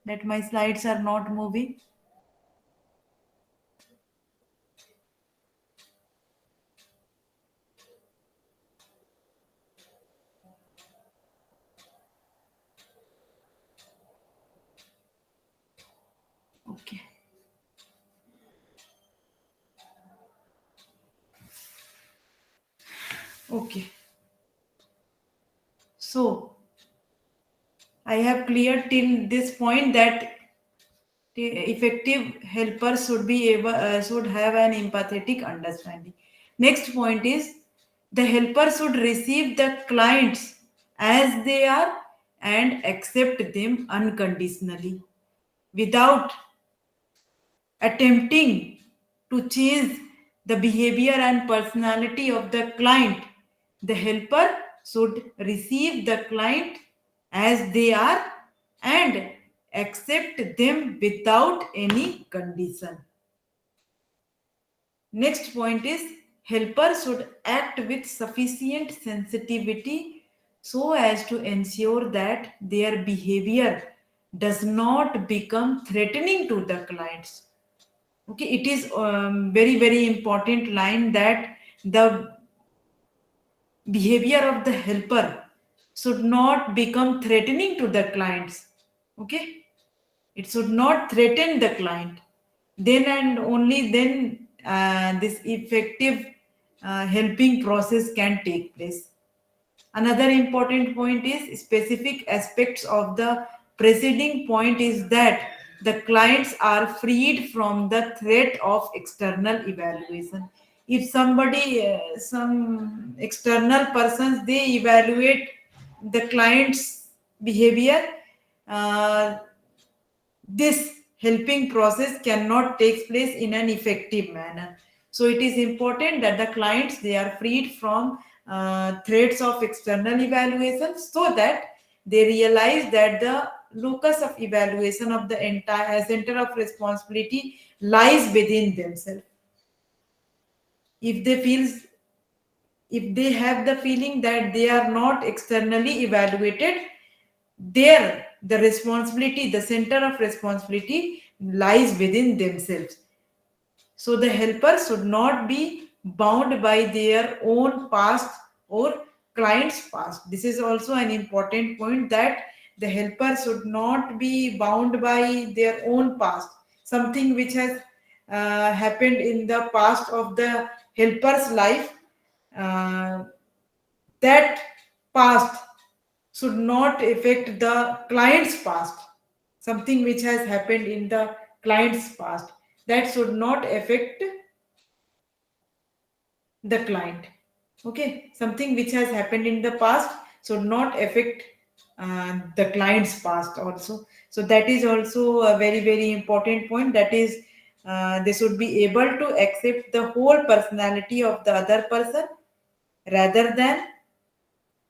that my slides are not moving. Okay. Okay. So I have cleared till this point that the effective helpers should be able should have an empathetic understanding. Next point is the helper should receive the clients as they are and accept them unconditionally without attempting to change the behavior and personality of the client. The helper should receive the client as they are and accept them without any condition. Next point is helper should act with sufficient sensitivity so as to ensure that their behavior does not become threatening to the clients. Okay, it is very very important line that the behavior of the helper should not become threatening to the clients. Okay, it should not threaten the client. Then and only then this effective helping process can take place. Another important point is specific aspects of the preceding point is that the clients are freed from the threat of external evaluation. If somebody, some external persons, they evaluate the client's behavior, uh, this helping process cannot take place in an effective manner. So it is important that the clients they are freed from threats of external evaluation so that they realize that the locus of evaluation of the entire center of responsibility lies within themselves. If they feel, if they have the feeling that they are not externally evaluated, there the responsibility, the center of responsibility lies within themselves. So the helper should not be bound by their own past or client's past. This is also an important point that the helper should not be bound by their own past, something which has happened in the past of the helper's life. That past should not affect the client's past. Something which has happened in the client's past, that should not affect the client. Okay, something which has happened in the past should not affect the client's past also. So that is also a very very important point, that is They should be able to accept the whole personality of the other person rather than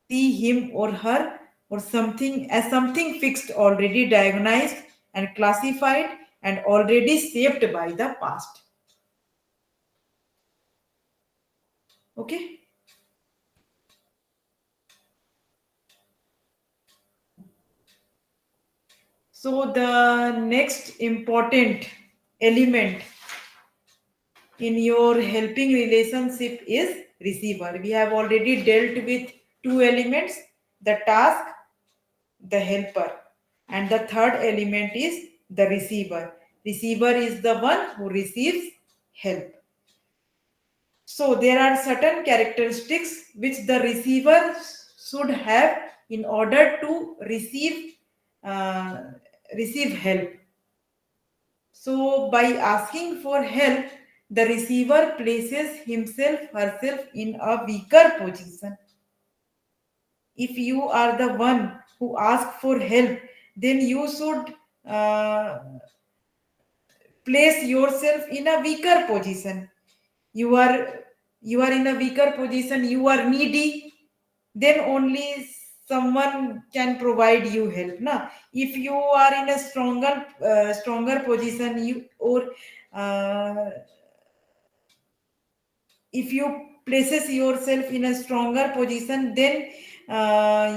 see him or her or something as something fixed, already diagnosed and classified and already shaped by the past. Okay. So the next important element in your helping relationship is receiver. We have already dealt with two elements, the task, the helper, and the third element is the receiver. Receiver is the one who receives help. So there are certain characteristics which the receiver should have in order to uh, receive help. So, by asking for help, the receiver places himself herself in a weaker position. If you are the one who asks for help, then you should uh, place yourself in a weaker position. You are you are in a weaker position. You are needy. Then only someone can provide you help. Na, if you are in a stronger position, you or uh, if you places yourself in a stronger position, then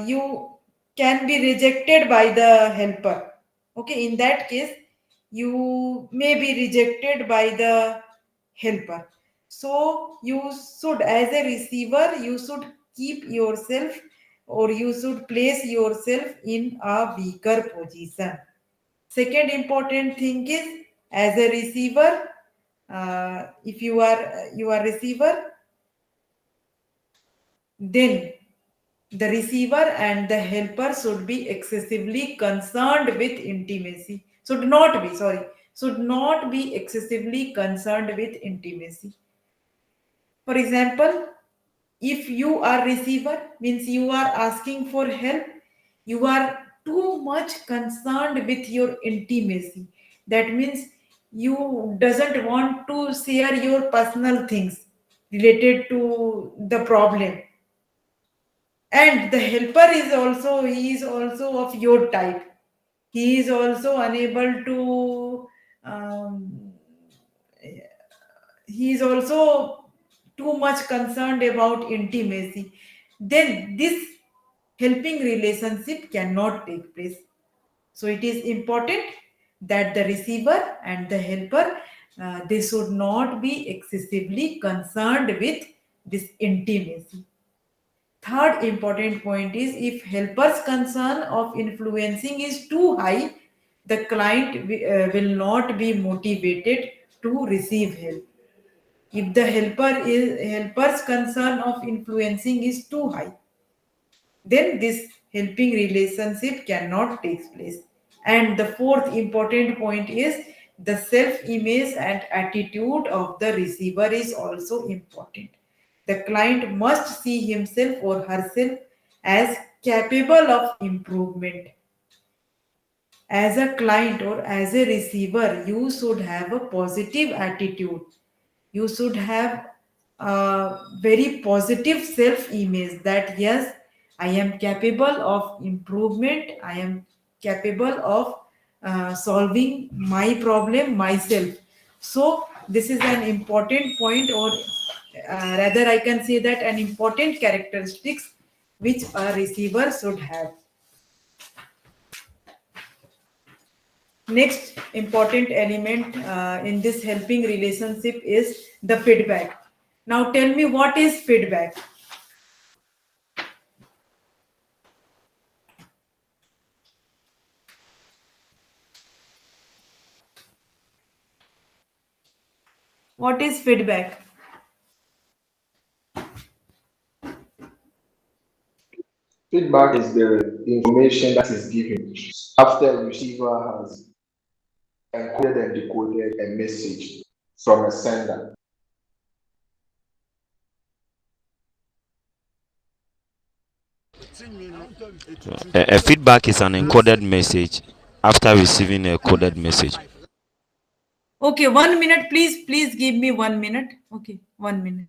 you can be rejected by the helper. Okay, in that case you may be rejected by the helper. So you should, as a receiver, you should keep yourself or you should place yourself in a weaker position. Second important thing is, as a receiver, if you are receiver, then the receiver and the helper should be excessively concerned with intimacy. Should not be excessively concerned with intimacy. For example, if you are receiver, means you are asking for help, you are too much concerned with your intimacy. That means you doesn't want to share your personal things related to the problem, and the helper is also, he is also of your type. He is also unable to um, he is also too much concerned about intimacy. Then this helping relationship cannot take place. So it is important that the receiver and the helper, they should not be excessively concerned with this intimacy. Third important point is, if helper's concern of influencing is too high, the client will not be motivated to receive help. If the helper's concern of influencing is too high, then this helping relationship cannot take place. And the fourth important point is, the self image and attitude of the receiver is also important. The client must see himself or herself as capable of improvement. As a client or as a receiver, you should have a positive attitude. You should have a very positive self image that yes, I am capable of improvement, I am capable of solving my problem myself. So this is an important point, or rather I can say that an important characteristics which a receiver should have. Next important element in this helping relationship is the feedback. Now tell me, what is feedback? What is feedback? Feedback is the information that is given after the receiver has encoded and decoded a message from a sender. A feedback is an encoded message after receiving a coded message. Okay, 1 minute, please. Please give me 1 minute. Okay, 1 minute.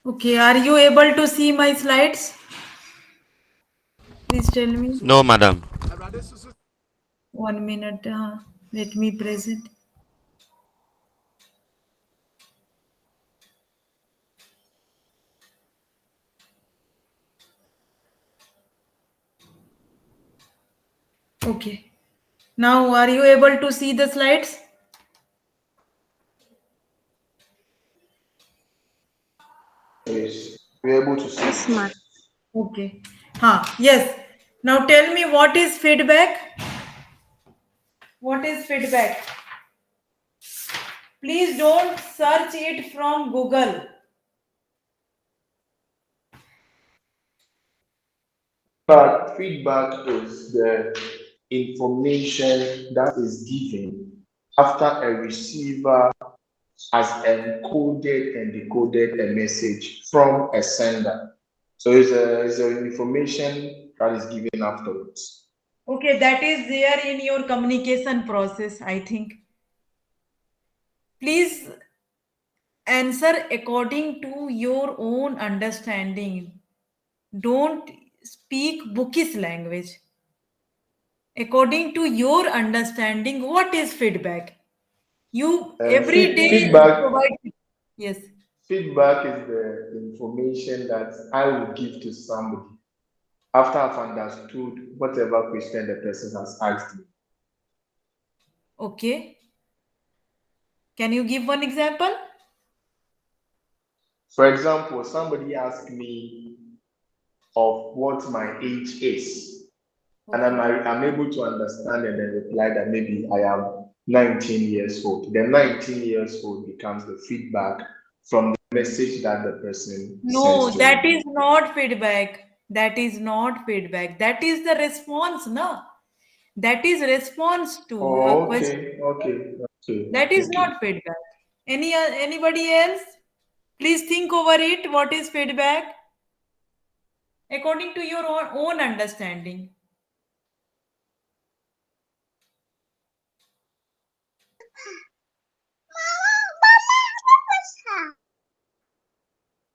Okay, are you able to see my slides? Please tell me. No, madam. 1 minute. Let me present. Okay. Now, are you able to see the slides? Yes, we're able to see. Yes, ma'am. Okay. Yes. Now tell me, what is feedback? What is feedback? Please don't search it from Google. But feedback is the information that is given after a receiver has encoded and decoded a message from a sender. So it's an information that is given afterwards. Okay, that is there in your communication process, I think. Please answer according to your own understanding. Don't speak bookish language. According to your understanding, what is feedback? You every day you Feedback provide. Yes. feedback is the information that I will give to somebody after I've understood whatever question the person has asked me. Okay. Can you give one example? For example, somebody asked me of what my age is, and I'm able to understand and then reply that maybe I am 19 years old. The 19 years old becomes the feedback from the message that the person No, sent to that me. is not feedback. That is not feedback. That is the response, no? That is response to a Oh, question. okay, That is okay. not feedback. Anybody else? Please think over it. What is feedback? According to your own understanding.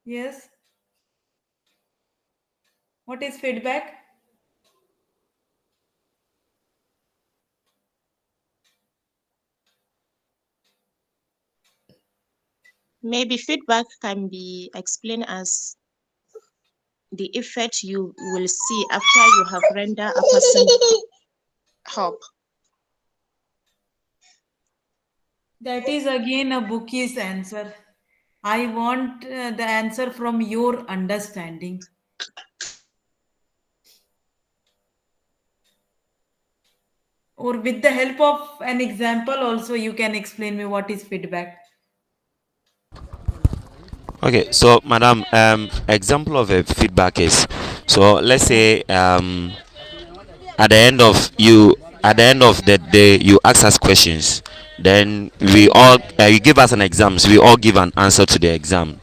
Yes. What is feedback? Maybe feedback can be explained as the effect you will see after you have rendered a person help. That is again a bookish answer. I want the answer from your understanding. Or with the help of an example, also you can explain me what is feedback. Okay, so madam, example of a feedback is, so let's say at the end of you at the end of the day you ask us questions, then we all you give us an exams, we all give an answer to the exam,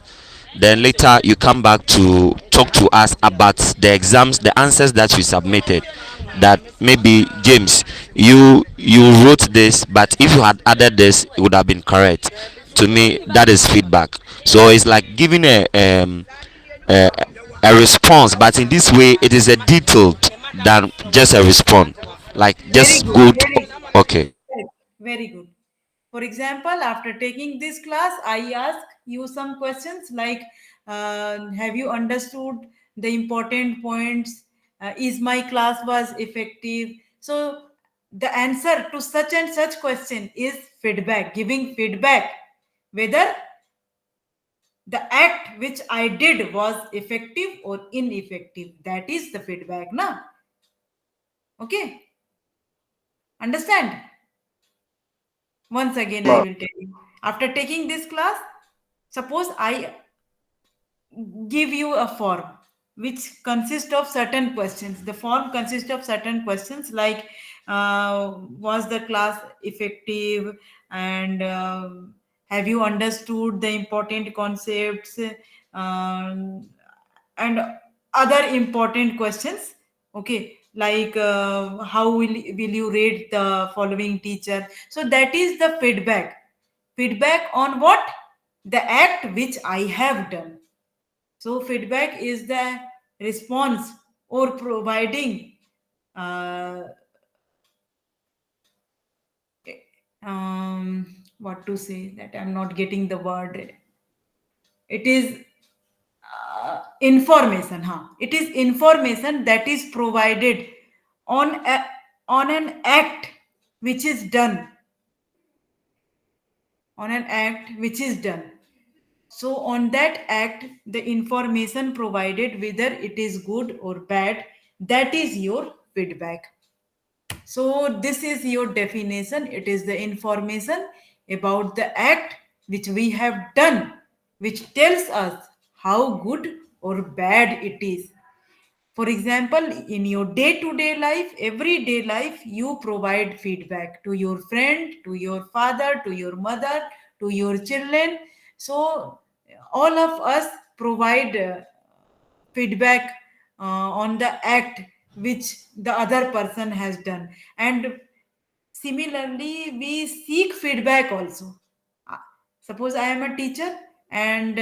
then later you come back to talk to us about the exams, the answers that you submitted, that maybe James, you wrote this, but if you had added this it would have been correct. To me that is feedback. So it's like giving a a response, but in this way it is a detailed than just a response, like Very just good. good. Very, Okay. very good. For example, after taking this class, I ask you some questions like, have you understood the important points? Is my class was effective? So the answer to such and such question is feedback, giving feedback whether the act which I did was effective or ineffective. That is the feedback, na? Okay, understand? Once again, I Ma'am. will tell you. After taking this class, suppose I give you a form which consists of certain questions. The form consists of certain questions like, was the class effective, and have you understood the important concepts, um, and other important questions. Okay, like, how will you rate the following teacher? So that is the feedback. Feedback on what? The act which I have done. So feedback is the response or providing, uh, what to say, that I'm not getting the word. It is information. Huh? It is information that is provided on on an act which is done. On an act which is done. So on that act, the information provided, whether it is good or bad, that is your feedback. So this is your definition. It is the information about the act which we have done, which tells us how good or bad it is. For example, in your day-to-day life, everyday life, you provide feedback to your friend, to your father, to your mother, to your children. So all of us provide feedback on the act which the other person has done, and similarly we seek feedback also. Uh, Suppose I am a teacher, and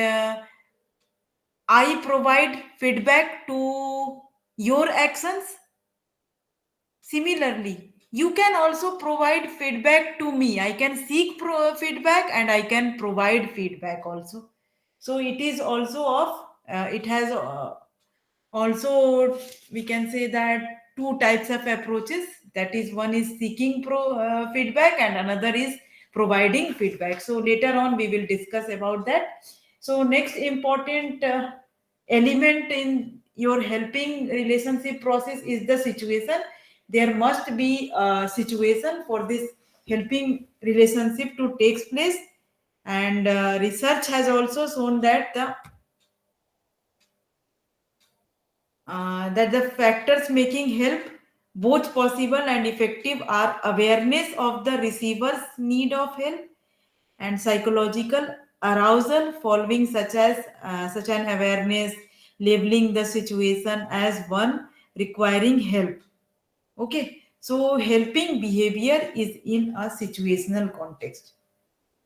I provide feedback to your actions. Similarly, you can also provide feedback to me. I can seek feedback, and I can provide feedback also. So it is also of, it has also, we can say that, two types of approaches. That is, one is seeking feedback, and another is providing feedback. So later on we will discuss about that. So next important element in your helping relationship process is the situation. There must be a situation for this helping relationship to takes place, and research has also shown that the factors making help both possible and effective are awareness of the receiver's need of help, and psychological arousal following, such an awareness, labeling the situation as one requiring help. Okay, so helping behavior is in a situational context,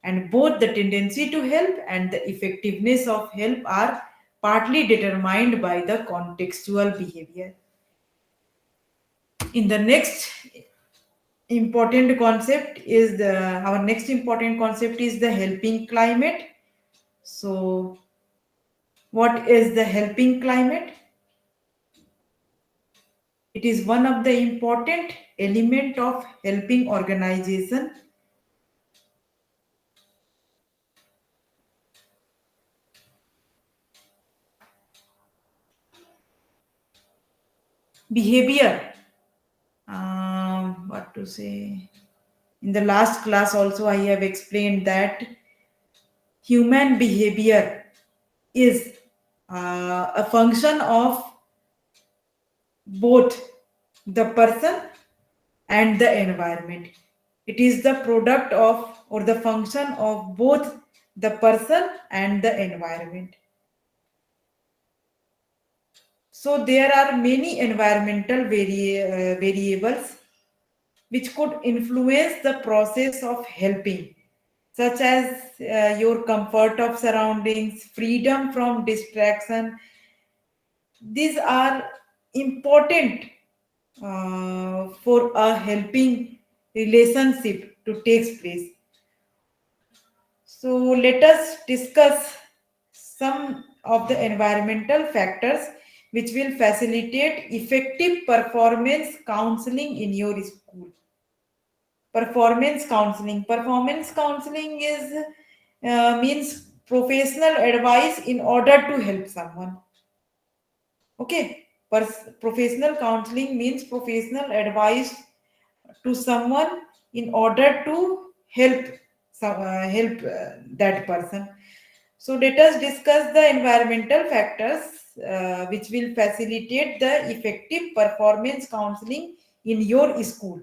and both the tendency to help and the effectiveness of help are partly determined by the contextual behavior. In the next important concept is the our next important concept is the helping climate. So what is the helping climate? It is one of the important element of helping organization behavior. What to say? In the last class also I have explained that human behavior is a function of both the person and the environment. It is the product of or the function of both the person and the environment. So there are many environmental variables which could influence the process of helping, such as your comfort of surroundings, freedom from distraction, These are important for a helping relationship to take place. So let us discuss some of the environmental factors which will facilitate effective performance counseling in your school. Performance counseling. Performance counseling is means professional advice in order to help someone. Okay, professional counseling means professional advice to someone in order to help that person. So let us discuss the environmental factors which will facilitate the effective performance counseling in your school.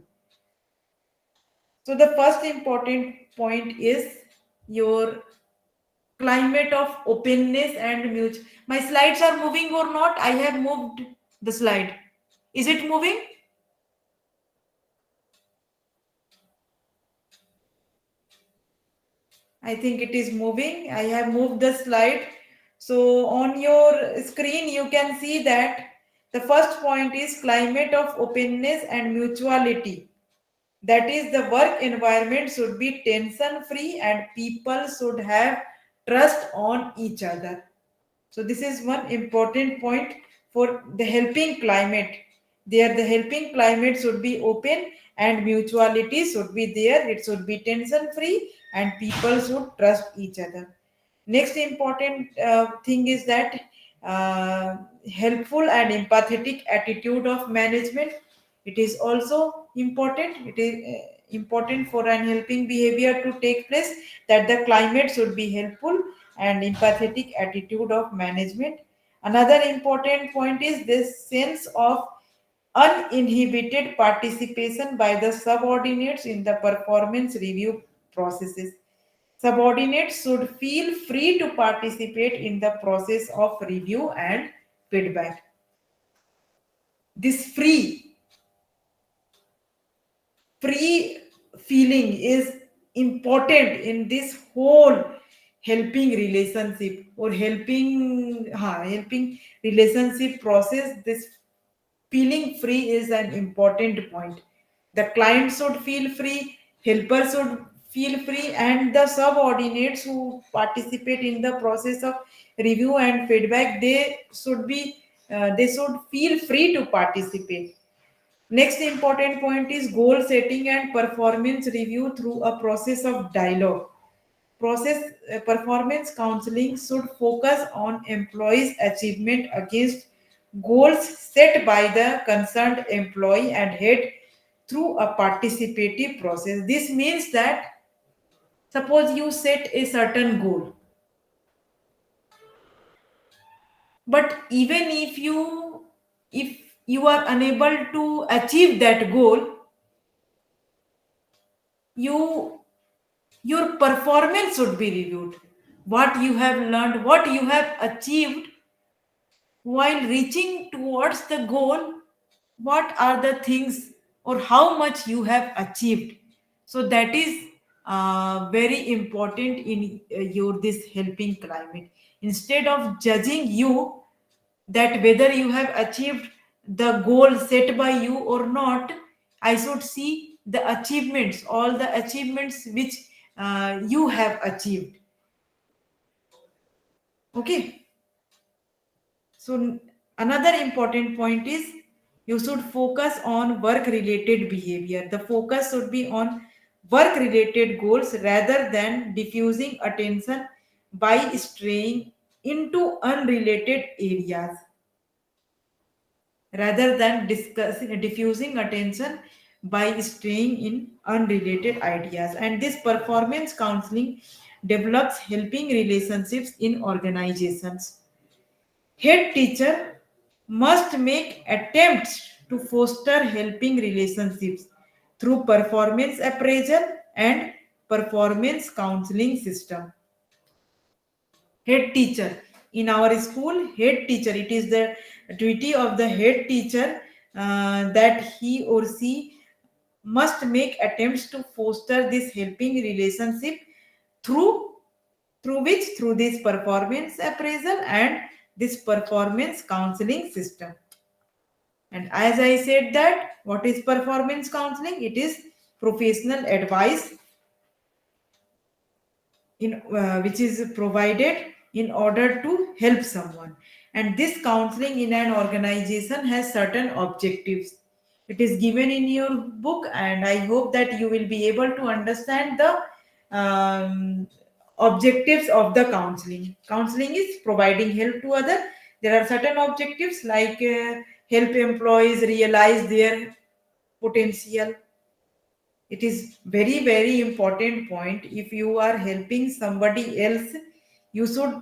So the first important point is your climate of openness and mutual. My slides are moving or not? I have moved the slide. Is it moving? I think it is moving. I have moved the slide. So on your screen, you can see that the first point is climate of openness and mutuality. That is, the work environment should be tension free and people should have trust on each other. So this is one important point for the helping climate. There, the helping climate should be open and mutuality should be there. It should be tension free and people should trust each other. Next important thing is that helpful and empathetic attitude of management. It is also important. It is important for an helping behavior to take place, that the climate should be helpful and empathetic attitude of management. Another important point is this sense of uninhibited participation by the subordinates in the performance review processes. Subordinates should feel free to participate in the process of review and feedback. This free feeling is important in this whole helping relationship or helping relationship process. This feeling free is an important point. The client should feel free, helper should feel free, and the subordinates who participate in the process of review and feedback, they should feel free to participate. Next important point is goal setting and performance review through a process of dialogue. Performance counseling should focus on employees' achievement against goals set by the concerned employee and head through a participative process. This means that suppose you set a certain goal, but even if you are unable to achieve that goal, you your performance should be reviewed. What you have learned, what you have achieved while reaching towards the goal, what are the things or how much you have achieved. So that is very important in your this helping climate. Instead of judging you that whether you have achieved the goal set by you or not, I should see the achievements, all the achievements which you have achieved. Okay. So another important point is you should focus on work related behavior. The focus should be on work related goals rather than diffusing attention by straying into unrelated areas, rather than diffusing attention by straying in unrelated ideas. And this performance counseling develops helping relationships in organizations. Head teacher must make attempts to foster helping relationships through performance appraisal and performance counseling system. Head teacher in our school, head teacher, it is the duty of the head teacher that he or she must make attempts to foster this helping relationship through through which through this performance appraisal and this performance counseling system. And as I said that, what is performance counseling? It is professional advice which is provided in order to help someone. And this counseling in an organization has certain objectives. It is given in your book, and I hope that you will be able to understand the objectives of the counseling. Counseling is providing help to other. There are certain objectives like help employees realize their potential. It is very important point. If you are helping somebody else, you should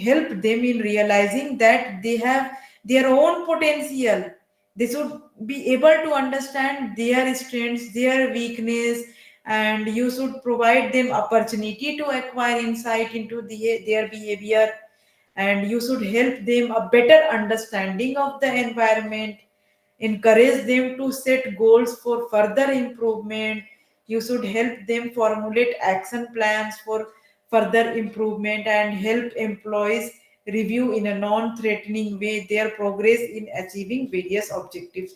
help them in realizing that they have their own potential. They should be able to understand their strengths, their weakness, and you should provide them opportunity to acquire insight into their behavior, and you should help them a better understanding of the environment, encourage them to set goals for further improvement. You should help them formulate action plans for further improvement, and help employees review in a non-threatening way their progress in achieving various objectives.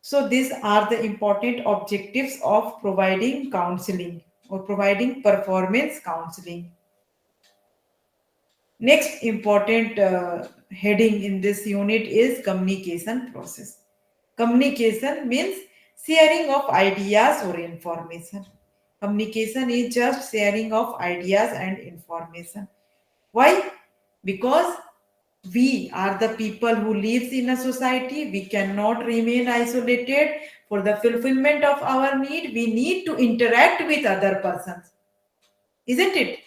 So these are the important objectives of providing counseling or providing performance counseling. Next important heading in this unit is communication process. Communication means sharing of ideas or information. Communication is just sharing of ideas and information. Why? Because we are the people who lives in a society. We cannot remain isolated. For the fulfillment of our need, we need to interact with other persons. Isn't it?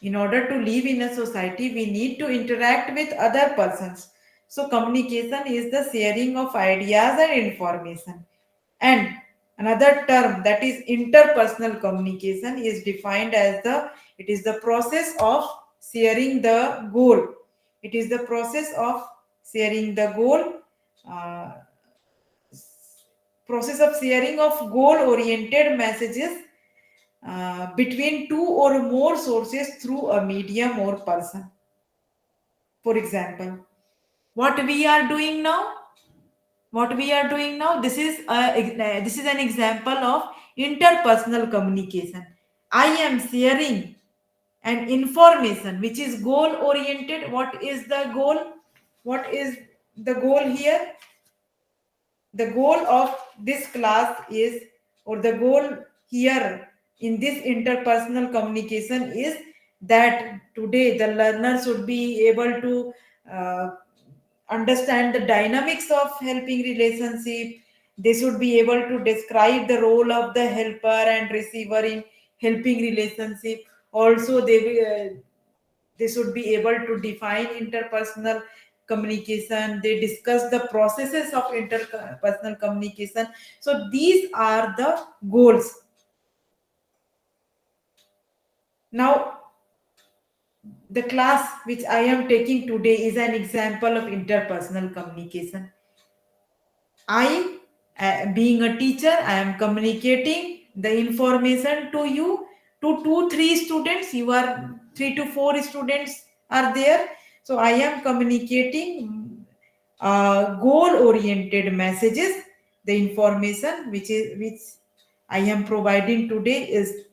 In order to live in a society, we need to interact with other persons. So communication is the sharing of ideas and information. And another term, that is interpersonal communication, is defined as it is the process of sharing the goal. It is the process of sharing the goal, uh, process of sharing of goal oriented messages between two or more sources through a medium or person. For example, what we are doing now, this is an example of interpersonal communication. I am sharing an information which is goal oriented. What is the goal? What is the goal here? The goal of this class is, or the goal here in this interpersonal communication is, that today the learner should be able to uh, understand the dynamics of helping relationship. They should be able to describe the role of the helper and receiver in helping relationship. Also they should be able to define interpersonal communication. They discuss the processes of interpersonal communication. So these are the goals. Now, the class which I am taking today is an example of interpersonal communication. I, being a teacher, I am communicating the information to you, to 2, 3 students. You are 3 to 4 students are there. So I am communicating goal-oriented messages. The information which I am providing today is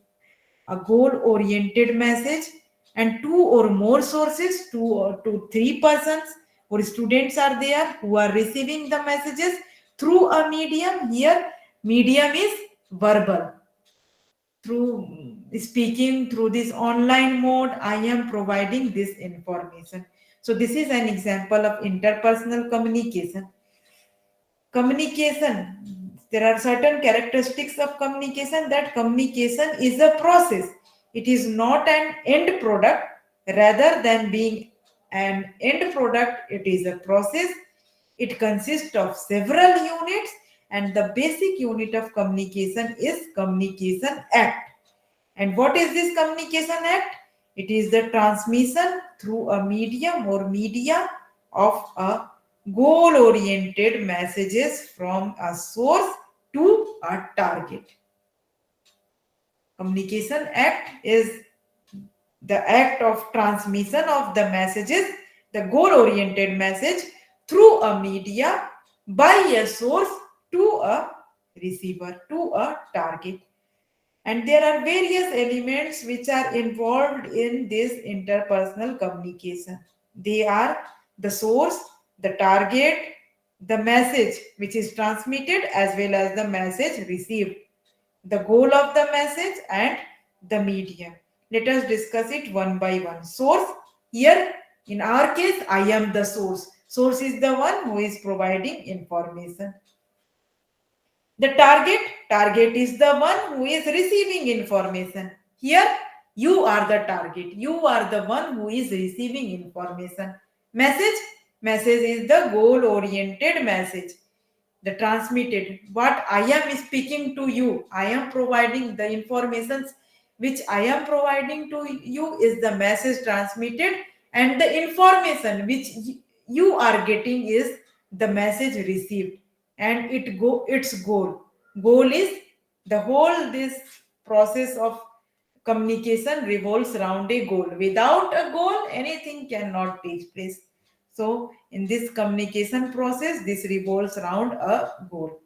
a goal-oriented message, and 2 or more sources, 2 or 3 persons or students are there who are receiving the messages through a medium. Here, medium is verbal. Through speaking, through this online mode, I am providing this information. So this is an example of interpersonal communication. Communication, there are certain characteristics of communication, that communication is a process. It is not an end product. Rather than being an end product, it is a process. It consists of several units, and the basic unit of communication is communication act. And what is this communication act? It is the transmission through a medium or media of a goal oriented messages from a source to a target. Communication act is the act of transmission of the messages, the goal oriented message through a media by a source to a receiver, to a target. And there are various elements which are involved in this interpersonal communication. They are the source, the target, the message which is transmitted, as well as the message received, the goal of the message, and the medium. Let us discuss it one by one. Source, here in our case, I am the source. Source is the one who is providing information. The target is the one who is receiving information. Here, you are the target. You are the one who is receiving information. Message is the goal oriented message. The transmitted, what I am speaking to you, I am providing the informations which I am providing to you is the message transmitted, and the information which you are getting is the message received. And its goal is the whole this process of communication revolves around a goal. Without a goal, anything cannot take place. So in this communication process, this revolves around a goal.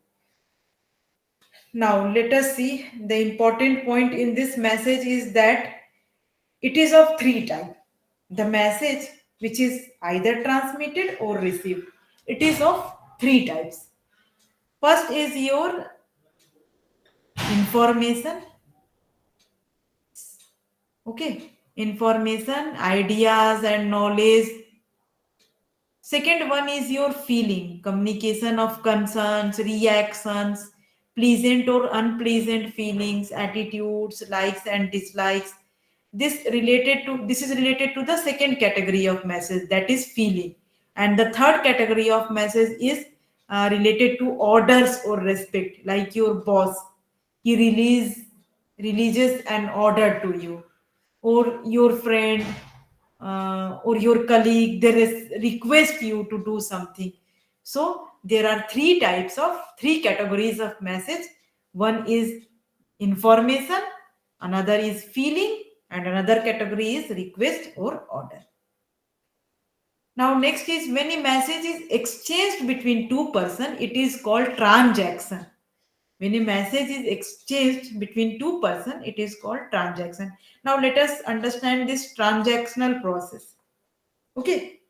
Now let us see, the important point in this message is that it is of three types. The message which is either transmitted or received, it is of three types. First is your information. Okay, information, ideas and knowledge. Second one is your feeling, communication of concerns, reactions, pleasant or unpleasant feelings, attitudes, likes and dislikes. This is related to the second category of message, that is feeling. And the third category of message is related to orders or respect, like your boss. He releases an order to you, or your friend or your colleague, they request you to do something. So there are three categories of message. One is information, another is feeling, and another category is request or order. Now next is, when a message is exchanged between two person, it is called transaction. When a message is exchanged between two person, it is called transaction. Now let us understand this transactional process. Okay.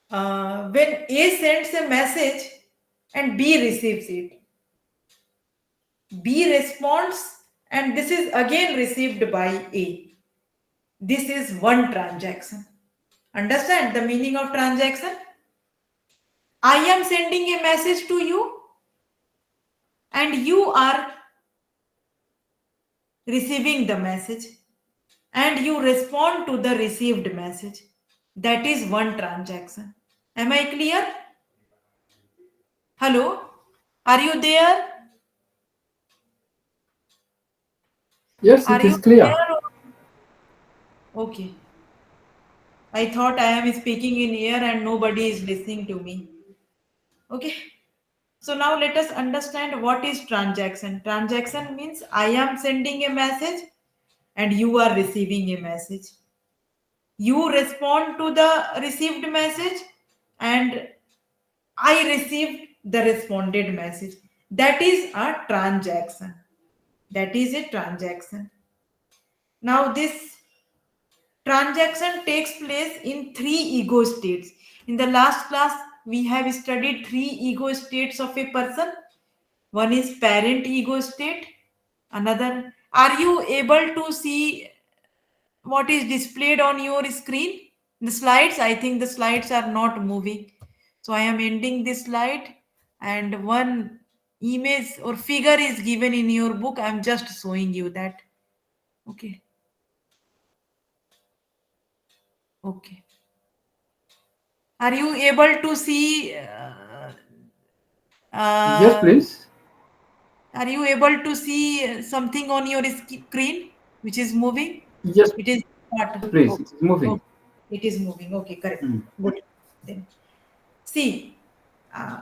When A sends a message and B receives it, B responds and this is again received by A. This is one transaction. Understand the meaning of transaction? I am sending a message to you and you are receiving the message and you respond to the received message. That is one transaction. Am I clear? Hello? Are you there? Yes, Are it you is clear. there? Okay. I thought I am speaking in air and nobody is listening to me. Okay. So now let us understand what is transaction. Transaction means I am sending a message and you are receiving a message. You respond to the received message and I received the responded message. That is a transaction. That is a transaction. Now this transaction takes place in three ego states. In the last class, we have studied three ego states of a person. One is parent ego state. Another, are you able to see what is displayed on your screen? The slides, I think the slides are not moving. So I am ending this slide and one image or figure is given in your book. I'm just showing you that. Okay. Okay. Are you able to see? Yes, Uh, please. are you able to see something on your screen which is moving? Yes, It is not. please. Okay. It's moving. Okay. It is moving. Okay, correct. Mm. Good. Then see, uh,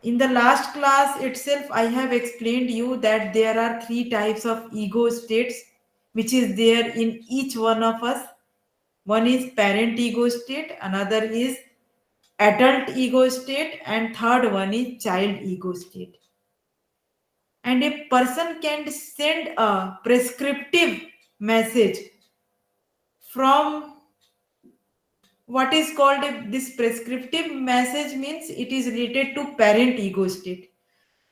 in the last class itself, I have explained you that there are three types of ego states. which is there in each one of us. One is parent ego state, another is adult ego state, and third one is child ego state. And a person can send a prescriptive message from what is called this prescriptive message means it is related to parent ego state.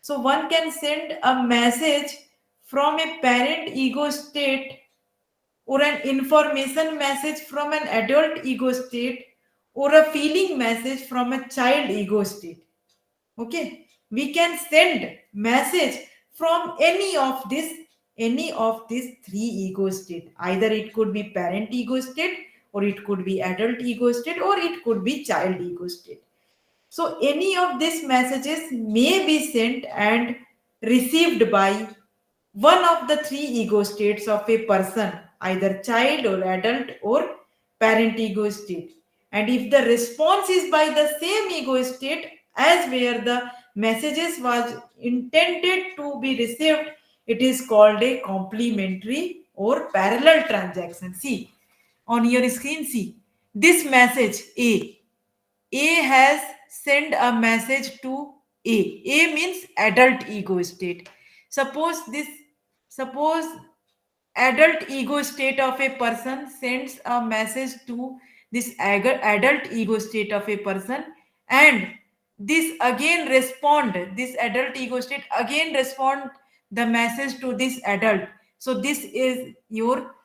So one can send a message from a parent ego state or an information message from an adult ego state or a feeling message from a child ego state. Okay, we can send message from any of these three ego state. Either it could be parent ego state, or it could be adult ego state, or it could be child ego state. So any of these messages may be sent and received by one of the three ego states of a person, either child or adult or parent ego state. And if the response is by the same ego state as where the messages was intended to be received, it is called a complementary or parallel transaction. See, on your screen, see this message A has sent a message to A. A means adult ego state. Suppose this, suppose adult ego state of a person sends a message to this adult ego state of a person, and this adult ego state again respond the message to this adult. So this is your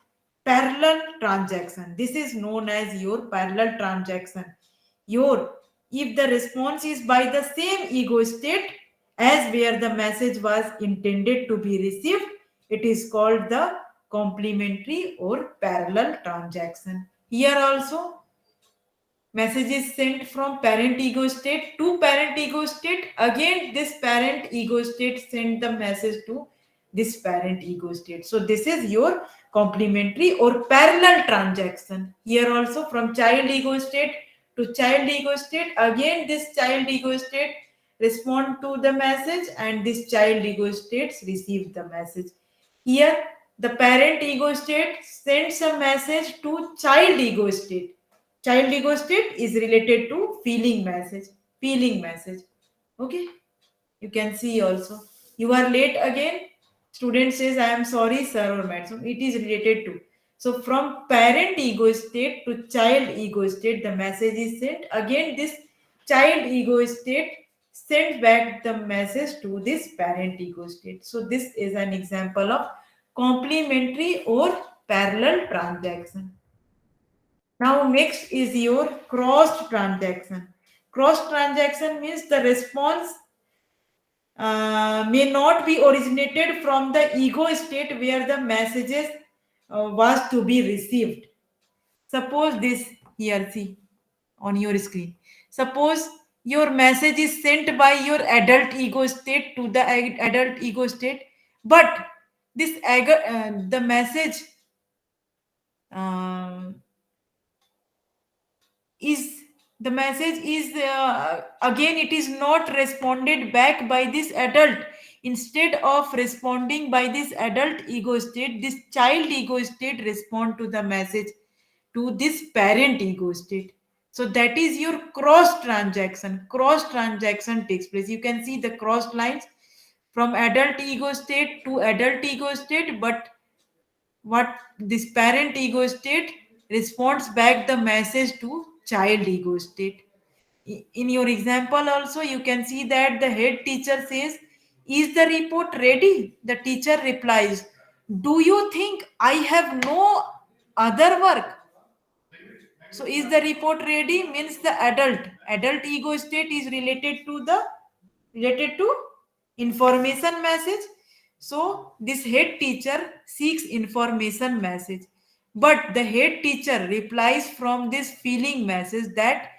parallel transaction. This is known as your parallel transaction. Your If the response is by the same ego state as where the message was intended to be received, it is called the complementary or parallel transaction. Here also, message is sent from parent ego state to parent ego state. Again, this parent ego state sent the message to this parent ego state. So this is your complementary or parallel transaction. Here also, from child ego state to child ego state, again this child ego state respond to the message and this child ego states receive the message. Here the parent ego state sends a message to child ego state. Child ego state is related to feeling message. Okay, you can see also. You are late again. Student says, I am sorry, sir or madam. It is related to. So from parent ego state to child ego state, the message is sent. Again, this child ego state sends back the message to this parent ego state. So this is an example of complementary or parallel transaction. Now next is your cross transaction. Cross transaction means the response may not be originated from the ego state where the messages was to be received. Suppose this here, see on your screen. Suppose your message is sent by your adult ego state to the adult ego state, but the message um, is the message is again it is not responded back by this adult. Instead of responding by this adult ego state, this child ego state respond to the message to this parent ego state. So that is your cross transaction takes place. You can see the crossed lines from adult ego state to adult ego state, but what this parent ego state responds back the message to child ego state. In your example also, you can see that the head teacher says, is the report ready? The teacher replies, do you think I have no other work? So is the report ready means the adult ego state is related to information message. So this head teacher seeks information message, but the head teacher replies from this feeling message that,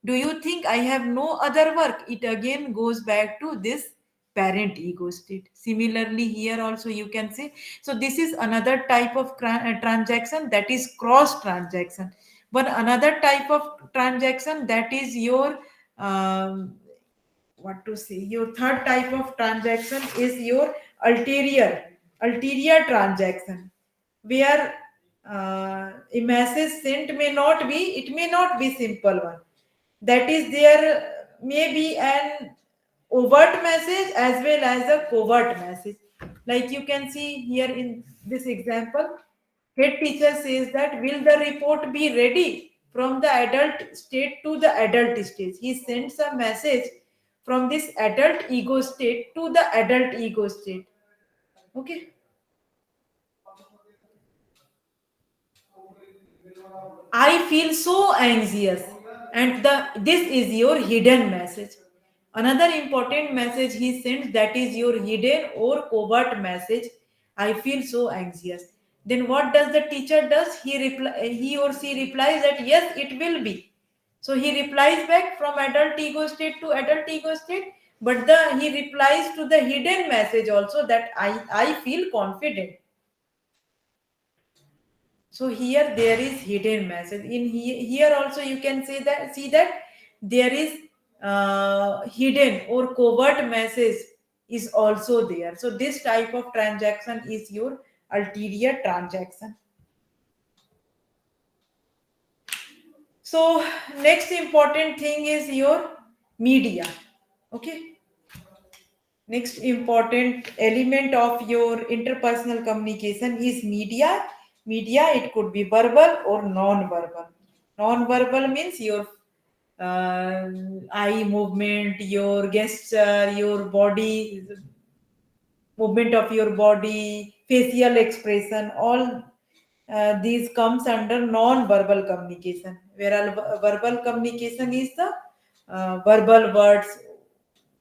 do you think I have no other work? It again goes back to this parent ego state. Similarly here also you can say, so this is another type of transaction, that is cross transaction. But another type of transaction, that is your um, what to say, your third type of transaction is your ulterior transaction. where a message sent may not be, it may not be simple one. That is, there may be an overt message as well as a covert message. Like you can see here in this example, head teacher says that, will the report be ready from the adult state to the adult stage? He sends a message from this adult ego state to the adult ego state. Okay. I feel so anxious, and this is your hidden message. Another important message he sends, that is your hidden or covert message. I feel so anxious. Then what does the teacher does? He or she replies that yes, it will be. So he replies back from adult ego state to adult ego state, but he replies to the hidden message also, that I feel confident. So here there is hidden message. In here also you can see that there is hidden or covert message is also there. So this type of transaction is your ulterior transaction. So next important thing is your media. Okay. Next important element of your interpersonal communication is media. Media, it could be verbal or non-verbal. Non-verbal means your uh, eye movement, your gesture, your body movement of your body, facial expression, all these comes under non-verbal communication. Whereas verbal communication is the verbal words,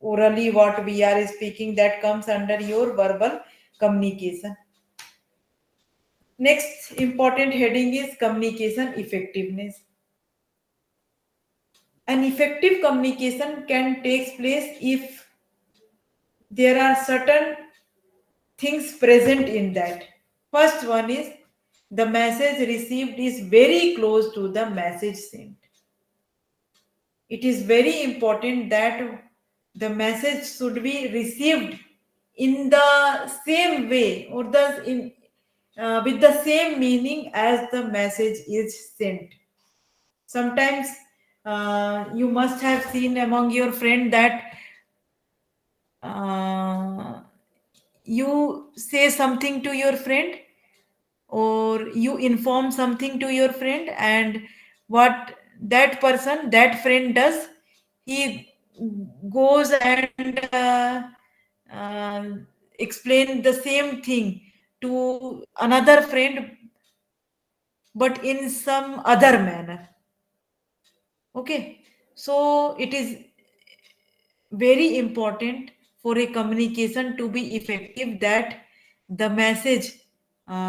orally what we are speaking, that comes under your verbal communication. Next important heading is communication effectiveness. An effective communication can take place if there are certain things present in that. First one is, the message received is very close to the message sent. It is very important that the message should be received in the same way, or with the same meaning as the message is sent. Sometimes you must have seen among your friend that you say something to your friend, or you inform something to your friend, and what that friend does, he goes and uh, explain the same thing to another friend, but in some other manner. Okay, so it is very important for a communication to be effective that the message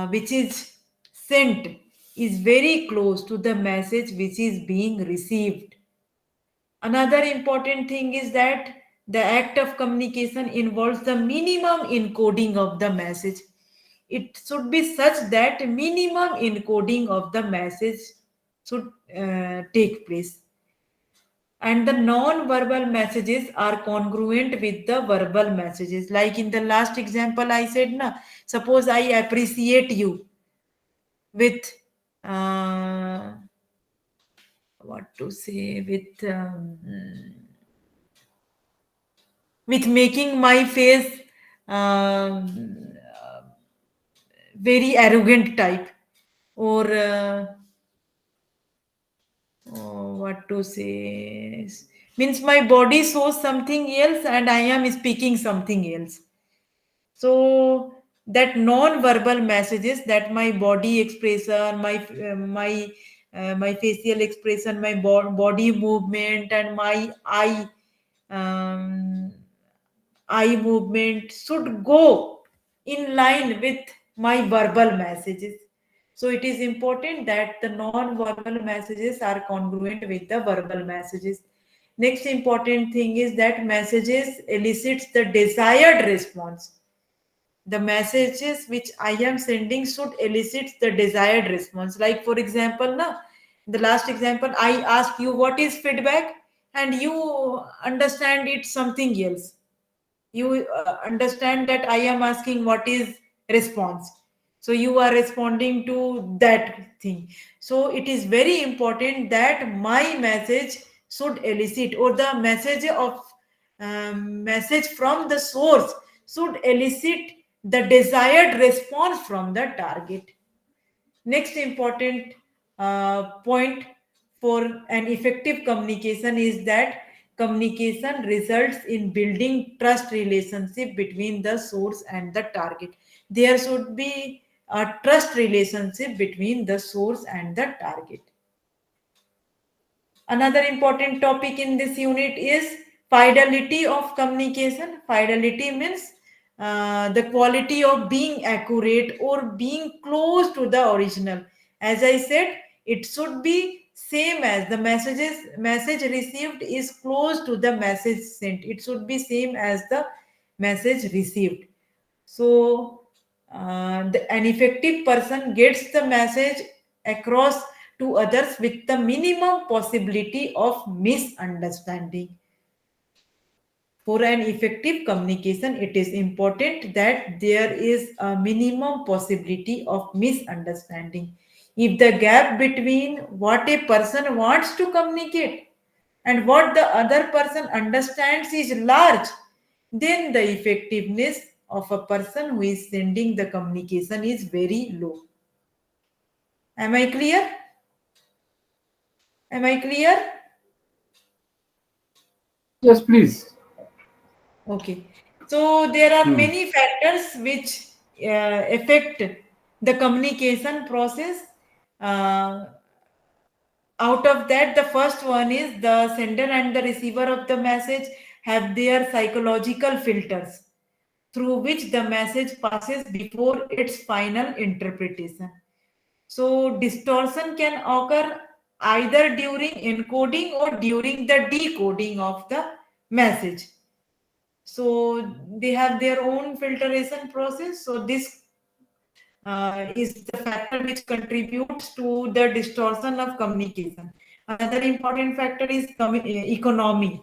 which is sent is very close to the message which is being received. Another important thing is that the act of communication involves the minimum encoding of the message. It should be such that minimum encoding of the message should take place, and the non-verbal messages are congruent with the verbal messages. Like in the last example I said, na, suppose I appreciate you with what to say, with making my face very arrogant type, or what to say, means my body shows something else and I am speaking something else. So that non-verbal messages, that my body expression, my facial expression, my body movement, and my um, eye movement should go in line with my verbal messages. So it is important that the non-verbal messages are congruent with the verbal messages. Next important thing is that messages elicits the desired response. The messages which I am sending should elicit the desired response. Like for example, na, the last example, I ask you what is feedback, and you understand it something else. You understand that I am asking what is response. So you are responding to that thing. So it is very important that my message should elicit, or the message from the source should elicit the desired response from the target. Next important point for an effective communication is that communication results in building trust relationship between the source and the target. There should be a trust relationship between the source and the target. Another important topic in this unit is fidelity of communication. Fidelity means the quality of being accurate or being close to the original. As I said, it should be same as the message received is close to the message sent. It should be same as the message received. So an effective person gets the message across to others with the minimum possibility of misunderstanding. For an effective communication, it is important that there is a minimum possibility of misunderstanding. If the gap between what a person wants to communicate and what the other person understands is large, then the effectiveness of a person who is sending the communication is very low. Am I clear? Am I clear? Yes, please. Okay. So there are many factors which affect the communication process. Uh, Out of that, the first one is the sender and the receiver of the message have their psychological filters through which the message passes before its final interpretation. So distortion can occur either during encoding or during the decoding of the message. So they have their own filtration process. So this is the factor which contributes to the distortion of communication. Another important factor is economy.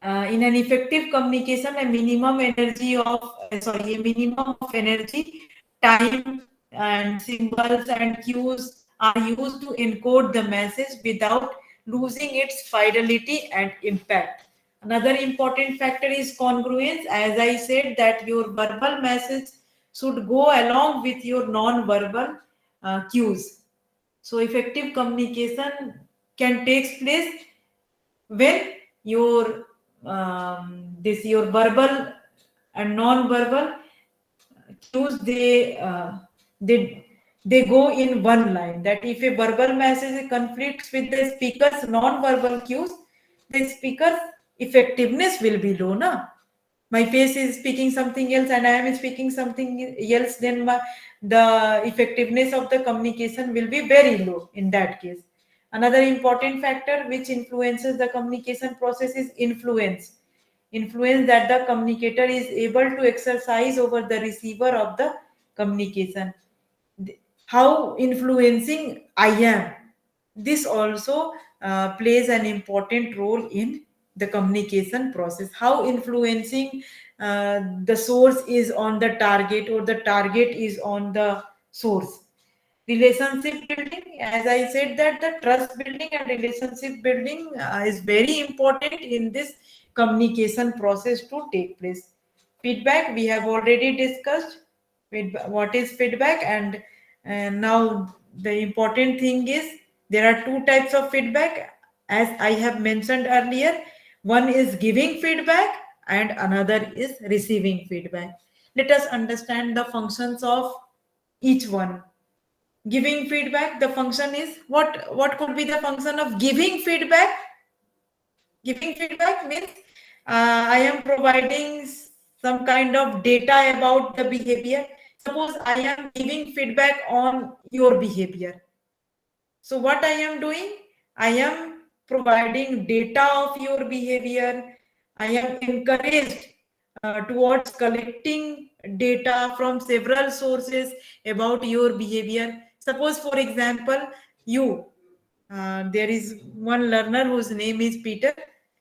In an effective communication, a minimum of energy, time, and symbols and cues are used to encode the message without losing its fidelity and impact. Another important factor is congruence. As I said, that your verbal message should go along with your non-verbal cues. So effective communication can take place when your your verbal and non-verbal cues they they go in one line. That if a verbal message conflicts with the speaker's non-verbal cues, the speaker's effectiveness will be low. Na? My face is speaking something else and I am speaking something else, then the effectiveness of the communication will be very low in that case. Another important factor which influences the communication process is influence. Influence that the communicator is able to exercise over the receiver of the communication. How influencing I am. This also plays an important role in the communication process. How influencing the source is on the target or the target is on the source. Relationship building, as I said, that the trust building and relationship building is very important in this communication process to take place. Feedback, we have already discussed what is feedback, and now the important thing is there are two types of feedback, as I have mentioned earlier. One is giving feedback and another is receiving feedback. Let us understand the functions of each one. Giving feedback, the function is what could be the function of giving feedback? Giving feedback means I am providing some kind of data about the behavior. Suppose I am giving feedback on your behavior. So what I am doing? I am providing data of your behavior. I am encouraged towards collecting data from several sources about your behavior. Suppose, for example, there is one learner whose name is Peter.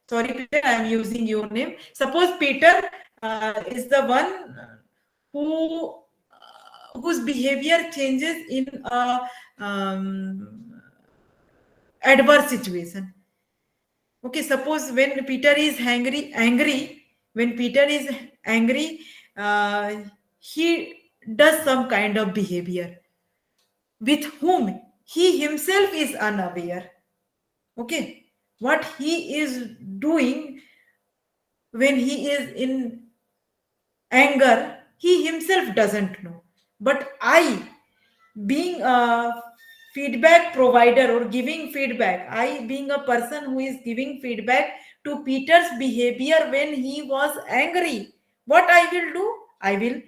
Sorry, Peter, I am using your name. Suppose Peter is the one who whose behavior changes in a adverse situation. Okay, suppose when Peter is angry, when Peter is angry, he does some kind of behavior with whom he himself is unaware. Okay, what he is doing when he is in anger, he himself doesn't know. But I, being a feedback provider or giving feedback, I being a person who is giving feedback to Peter's behavior when he was angry, what I will do? I will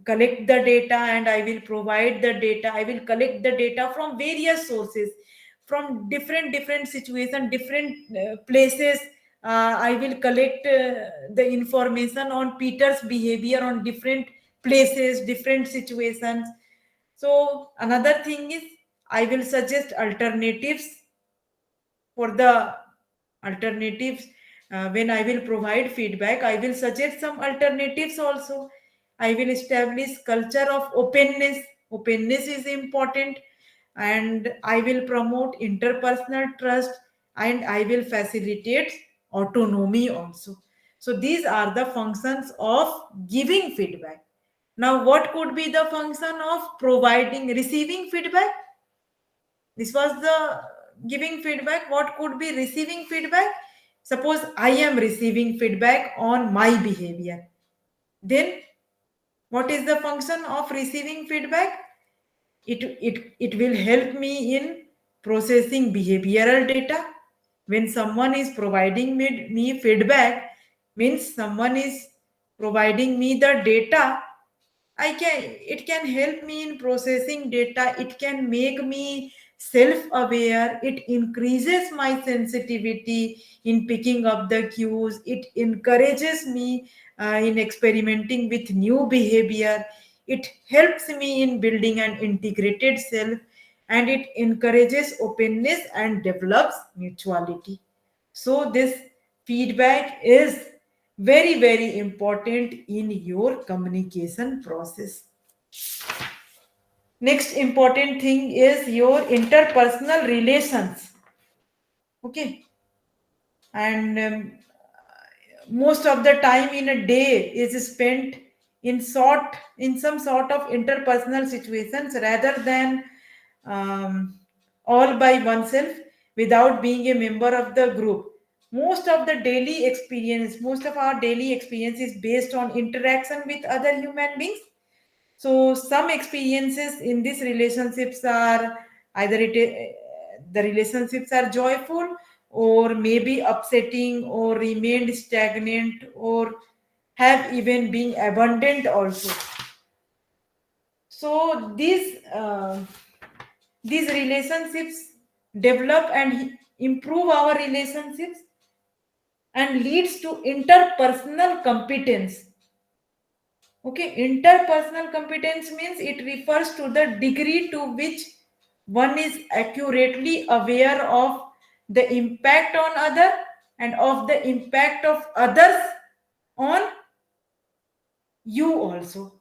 collect the data and I will provide the data. I will collect the data from various sources, from different situations, different places. I will collect the information on Peter's behavior on different places, different situations. So another thing is I will suggest alternatives for the alternatives. When I will provide feedback, I will suggest some alternatives also. I will establish culture of openness. Openness is important. And I will promote interpersonal trust, and I will facilitate autonomy also. So these are the functions of giving feedback. Now what could be the function of providing receiving feedback? This was the giving feedback. What could be receiving feedback? Suppose I am receiving feedback on my behavior. Then what is the function of receiving feedback? It will help me in processing behavioral data. When someone is providing me feedback, means someone is providing me the data. It can help me in processing data. It can make me self-aware. It increases my sensitivity in picking up the cues. It encourages me in experimenting with new behavior. It helps me in building an integrated self, and it encourages openness and develops mutuality. So this feedback is very important in your communication process. Next important thing is your interpersonal relations. Okay, and most of the time in a day is spent in some sort of interpersonal situations rather than um, all by oneself without being a member of the group. Most of our daily experience is based on interaction with other human beings. So some experiences in these relationships are either the relationships are joyful or maybe upsetting or remained stagnant or have even been abundant also. So these relationships develop and improve our relationships and leads to interpersonal competence. Okay, interpersonal competence means it refers to the degree to which one is accurately aware of the impact on other and of the impact of others on you also.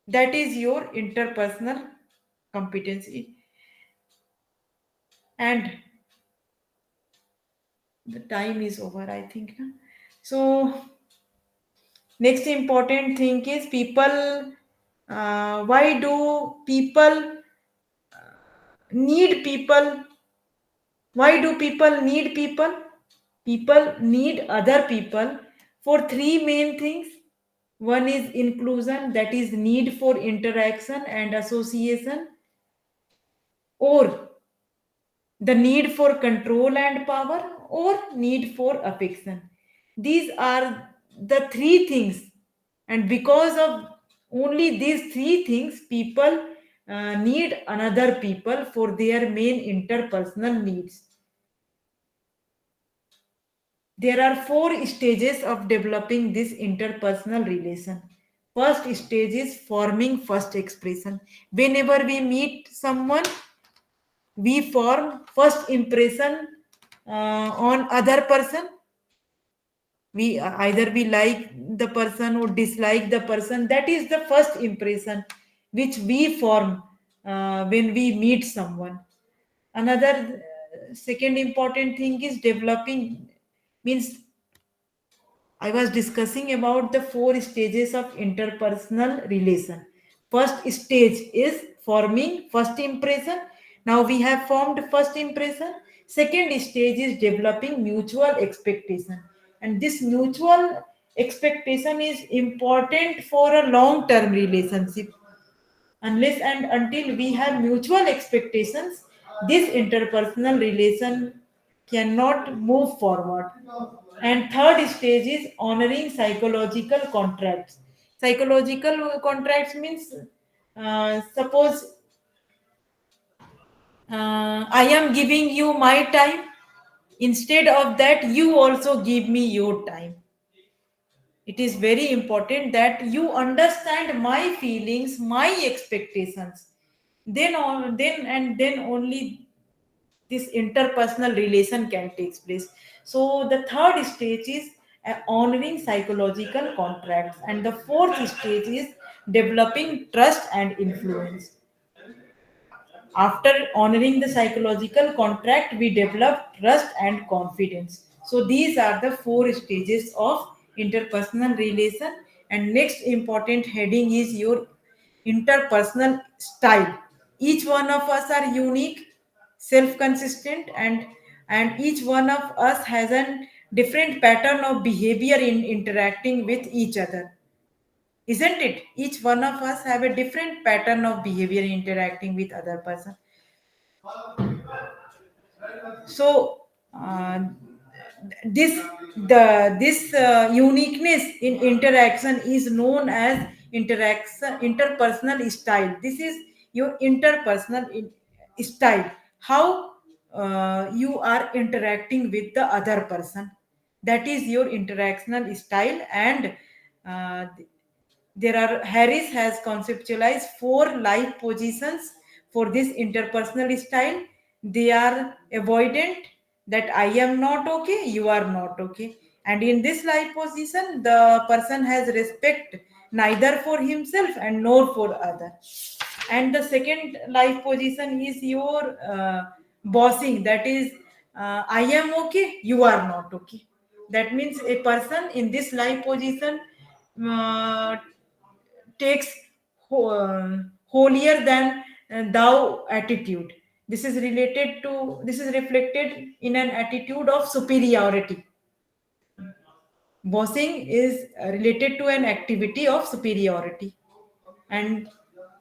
That is your interpersonal competency. And the time is over, I think. Na? So next important thing is people. Why do people need people? Why do people need people? People need other people for three main things. One is inclusion, that is need for interaction and association, or the need for control and power, or need for affection. These are the three things, and because of only these three things, people need another people for their main interpersonal needs. There are four stages of developing this interpersonal relation. First stage is forming first expression. Whenever we meet someone, we form first impression on other person. We either we like the person or dislike the person. That is the first impression. which we form when we meet someone. Another second important thing is developing, means I was discussing about the four stages of interpersonal relation. First stage is forming first impression. Now we have formed first impression. Second stage is developing mutual expectation. And this mutual expectation is important for a long term relationship. Unless and until we have mutual expectations, this interpersonal relation cannot move forward. And third stage is honoring psychological contracts. Psychological contracts means, suppose I am giving you my time, instead of that you also give me your time. It is very important that you understand my feelings, my expectations. Then only this interpersonal relation can take place. So the third stage is honoring psychological contracts, and the fourth stage is developing trust and influence. After honoring the psychological contract, we develop trust and confidence. So these are the four stages of interpersonal relation. And next important heading is your interpersonal style. Each one of us are unique, self-consistent, and each one of us has a different pattern of behavior in interacting with each other, isn't it? Each one of us have a different pattern of behavior interacting with other person. So this this uniqueness in interaction is known as interaction interpersonal style. This is your interpersonal style, how you are interacting with the other person. That is your interactional style. And uh, there are Harris has conceptualized four life positions for this interpersonal style. They are avoidant, that I am not okay, you are not okay. And in this life position, the person has respect neither for himself and nor for other. And the second life position is your bossing, that is, I am okay, you are not okay. That means a person in this life position uh, takes holier than thou attitude. This is reflected in an attitude of superiority. Bossing is related to an activity of superiority. And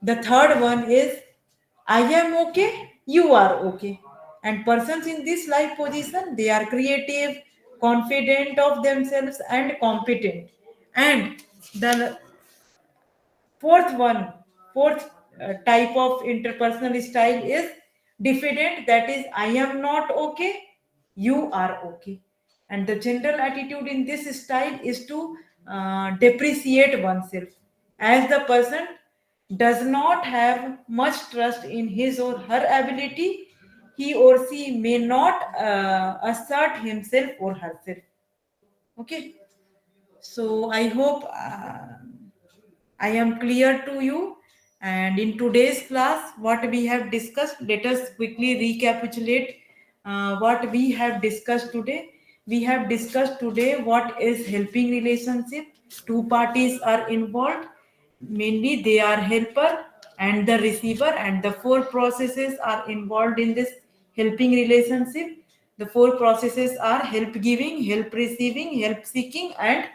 the third one is I am okay, you are okay. And persons in this life position, they are creative, confident of themselves, and competent. And the fourth one, fourth type of interpersonal style is diffident, that is, I am not okay, you are okay. And the general attitude in this style is to depreciate oneself. As the person does not have much trust in his or her ability, he or she may not assert himself or herself. Okay, so I hope I am clear to you. And in today's class, what we have discussed, let us quickly recapitulate what we have discussed today. We have discussed today what is helping relationship. Two parties are involved. Mainly, they are helper and the receiver, and the four processes are involved in this helping relationship. The four processes are help giving, help receiving, help seeking, and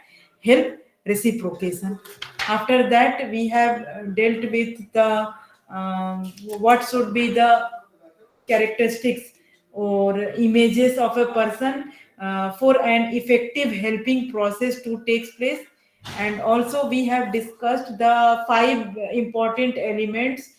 help reciprocation. After that, we have dealt with the what should be the characteristics or images of a person for an effective helping process to take place. And also we have discussed the five important elements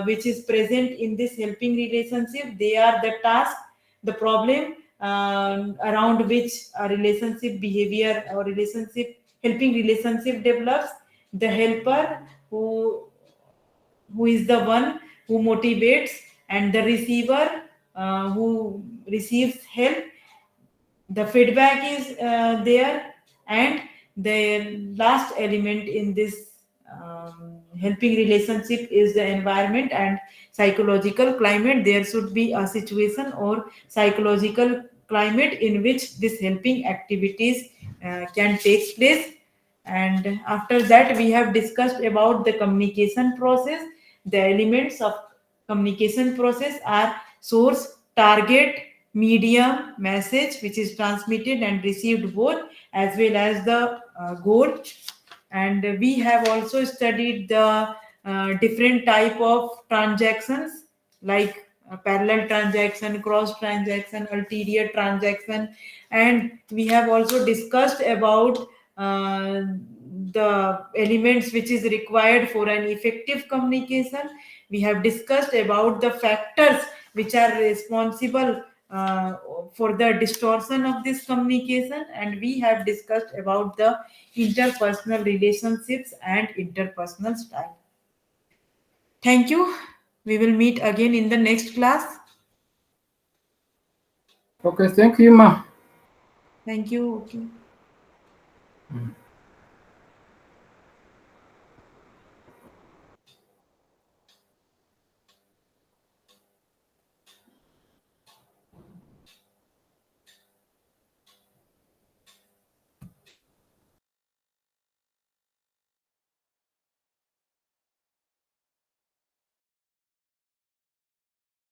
which is present in this helping relationship. They are the task, the problem around which a relationship behavior or relationship helping relationship develops, the helper who is the one who motivates, and the receiver who receives help. The feedback is there. And the last element in this helping relationship is the environment and psychological climate. There should be a situation or psychological climate in which this helping activities can take place. And after that, we have discussed about the communication process. The elements of communication process are source, target, medium, message which is transmitted and received both, as well as the goal. And we have also studied the different type of transactions, like parallel transaction, cross transaction, ulterior transaction. And we have also discussed about uh, the elements which is required for an effective communication. We have discussed about the factors which are responsible uh, for the distortion of this communication, and we have discussed about the interpersonal relationships and interpersonal style. Thank you. We will meet again in the next class. Okay, thank you, ma. Thank you. Okay.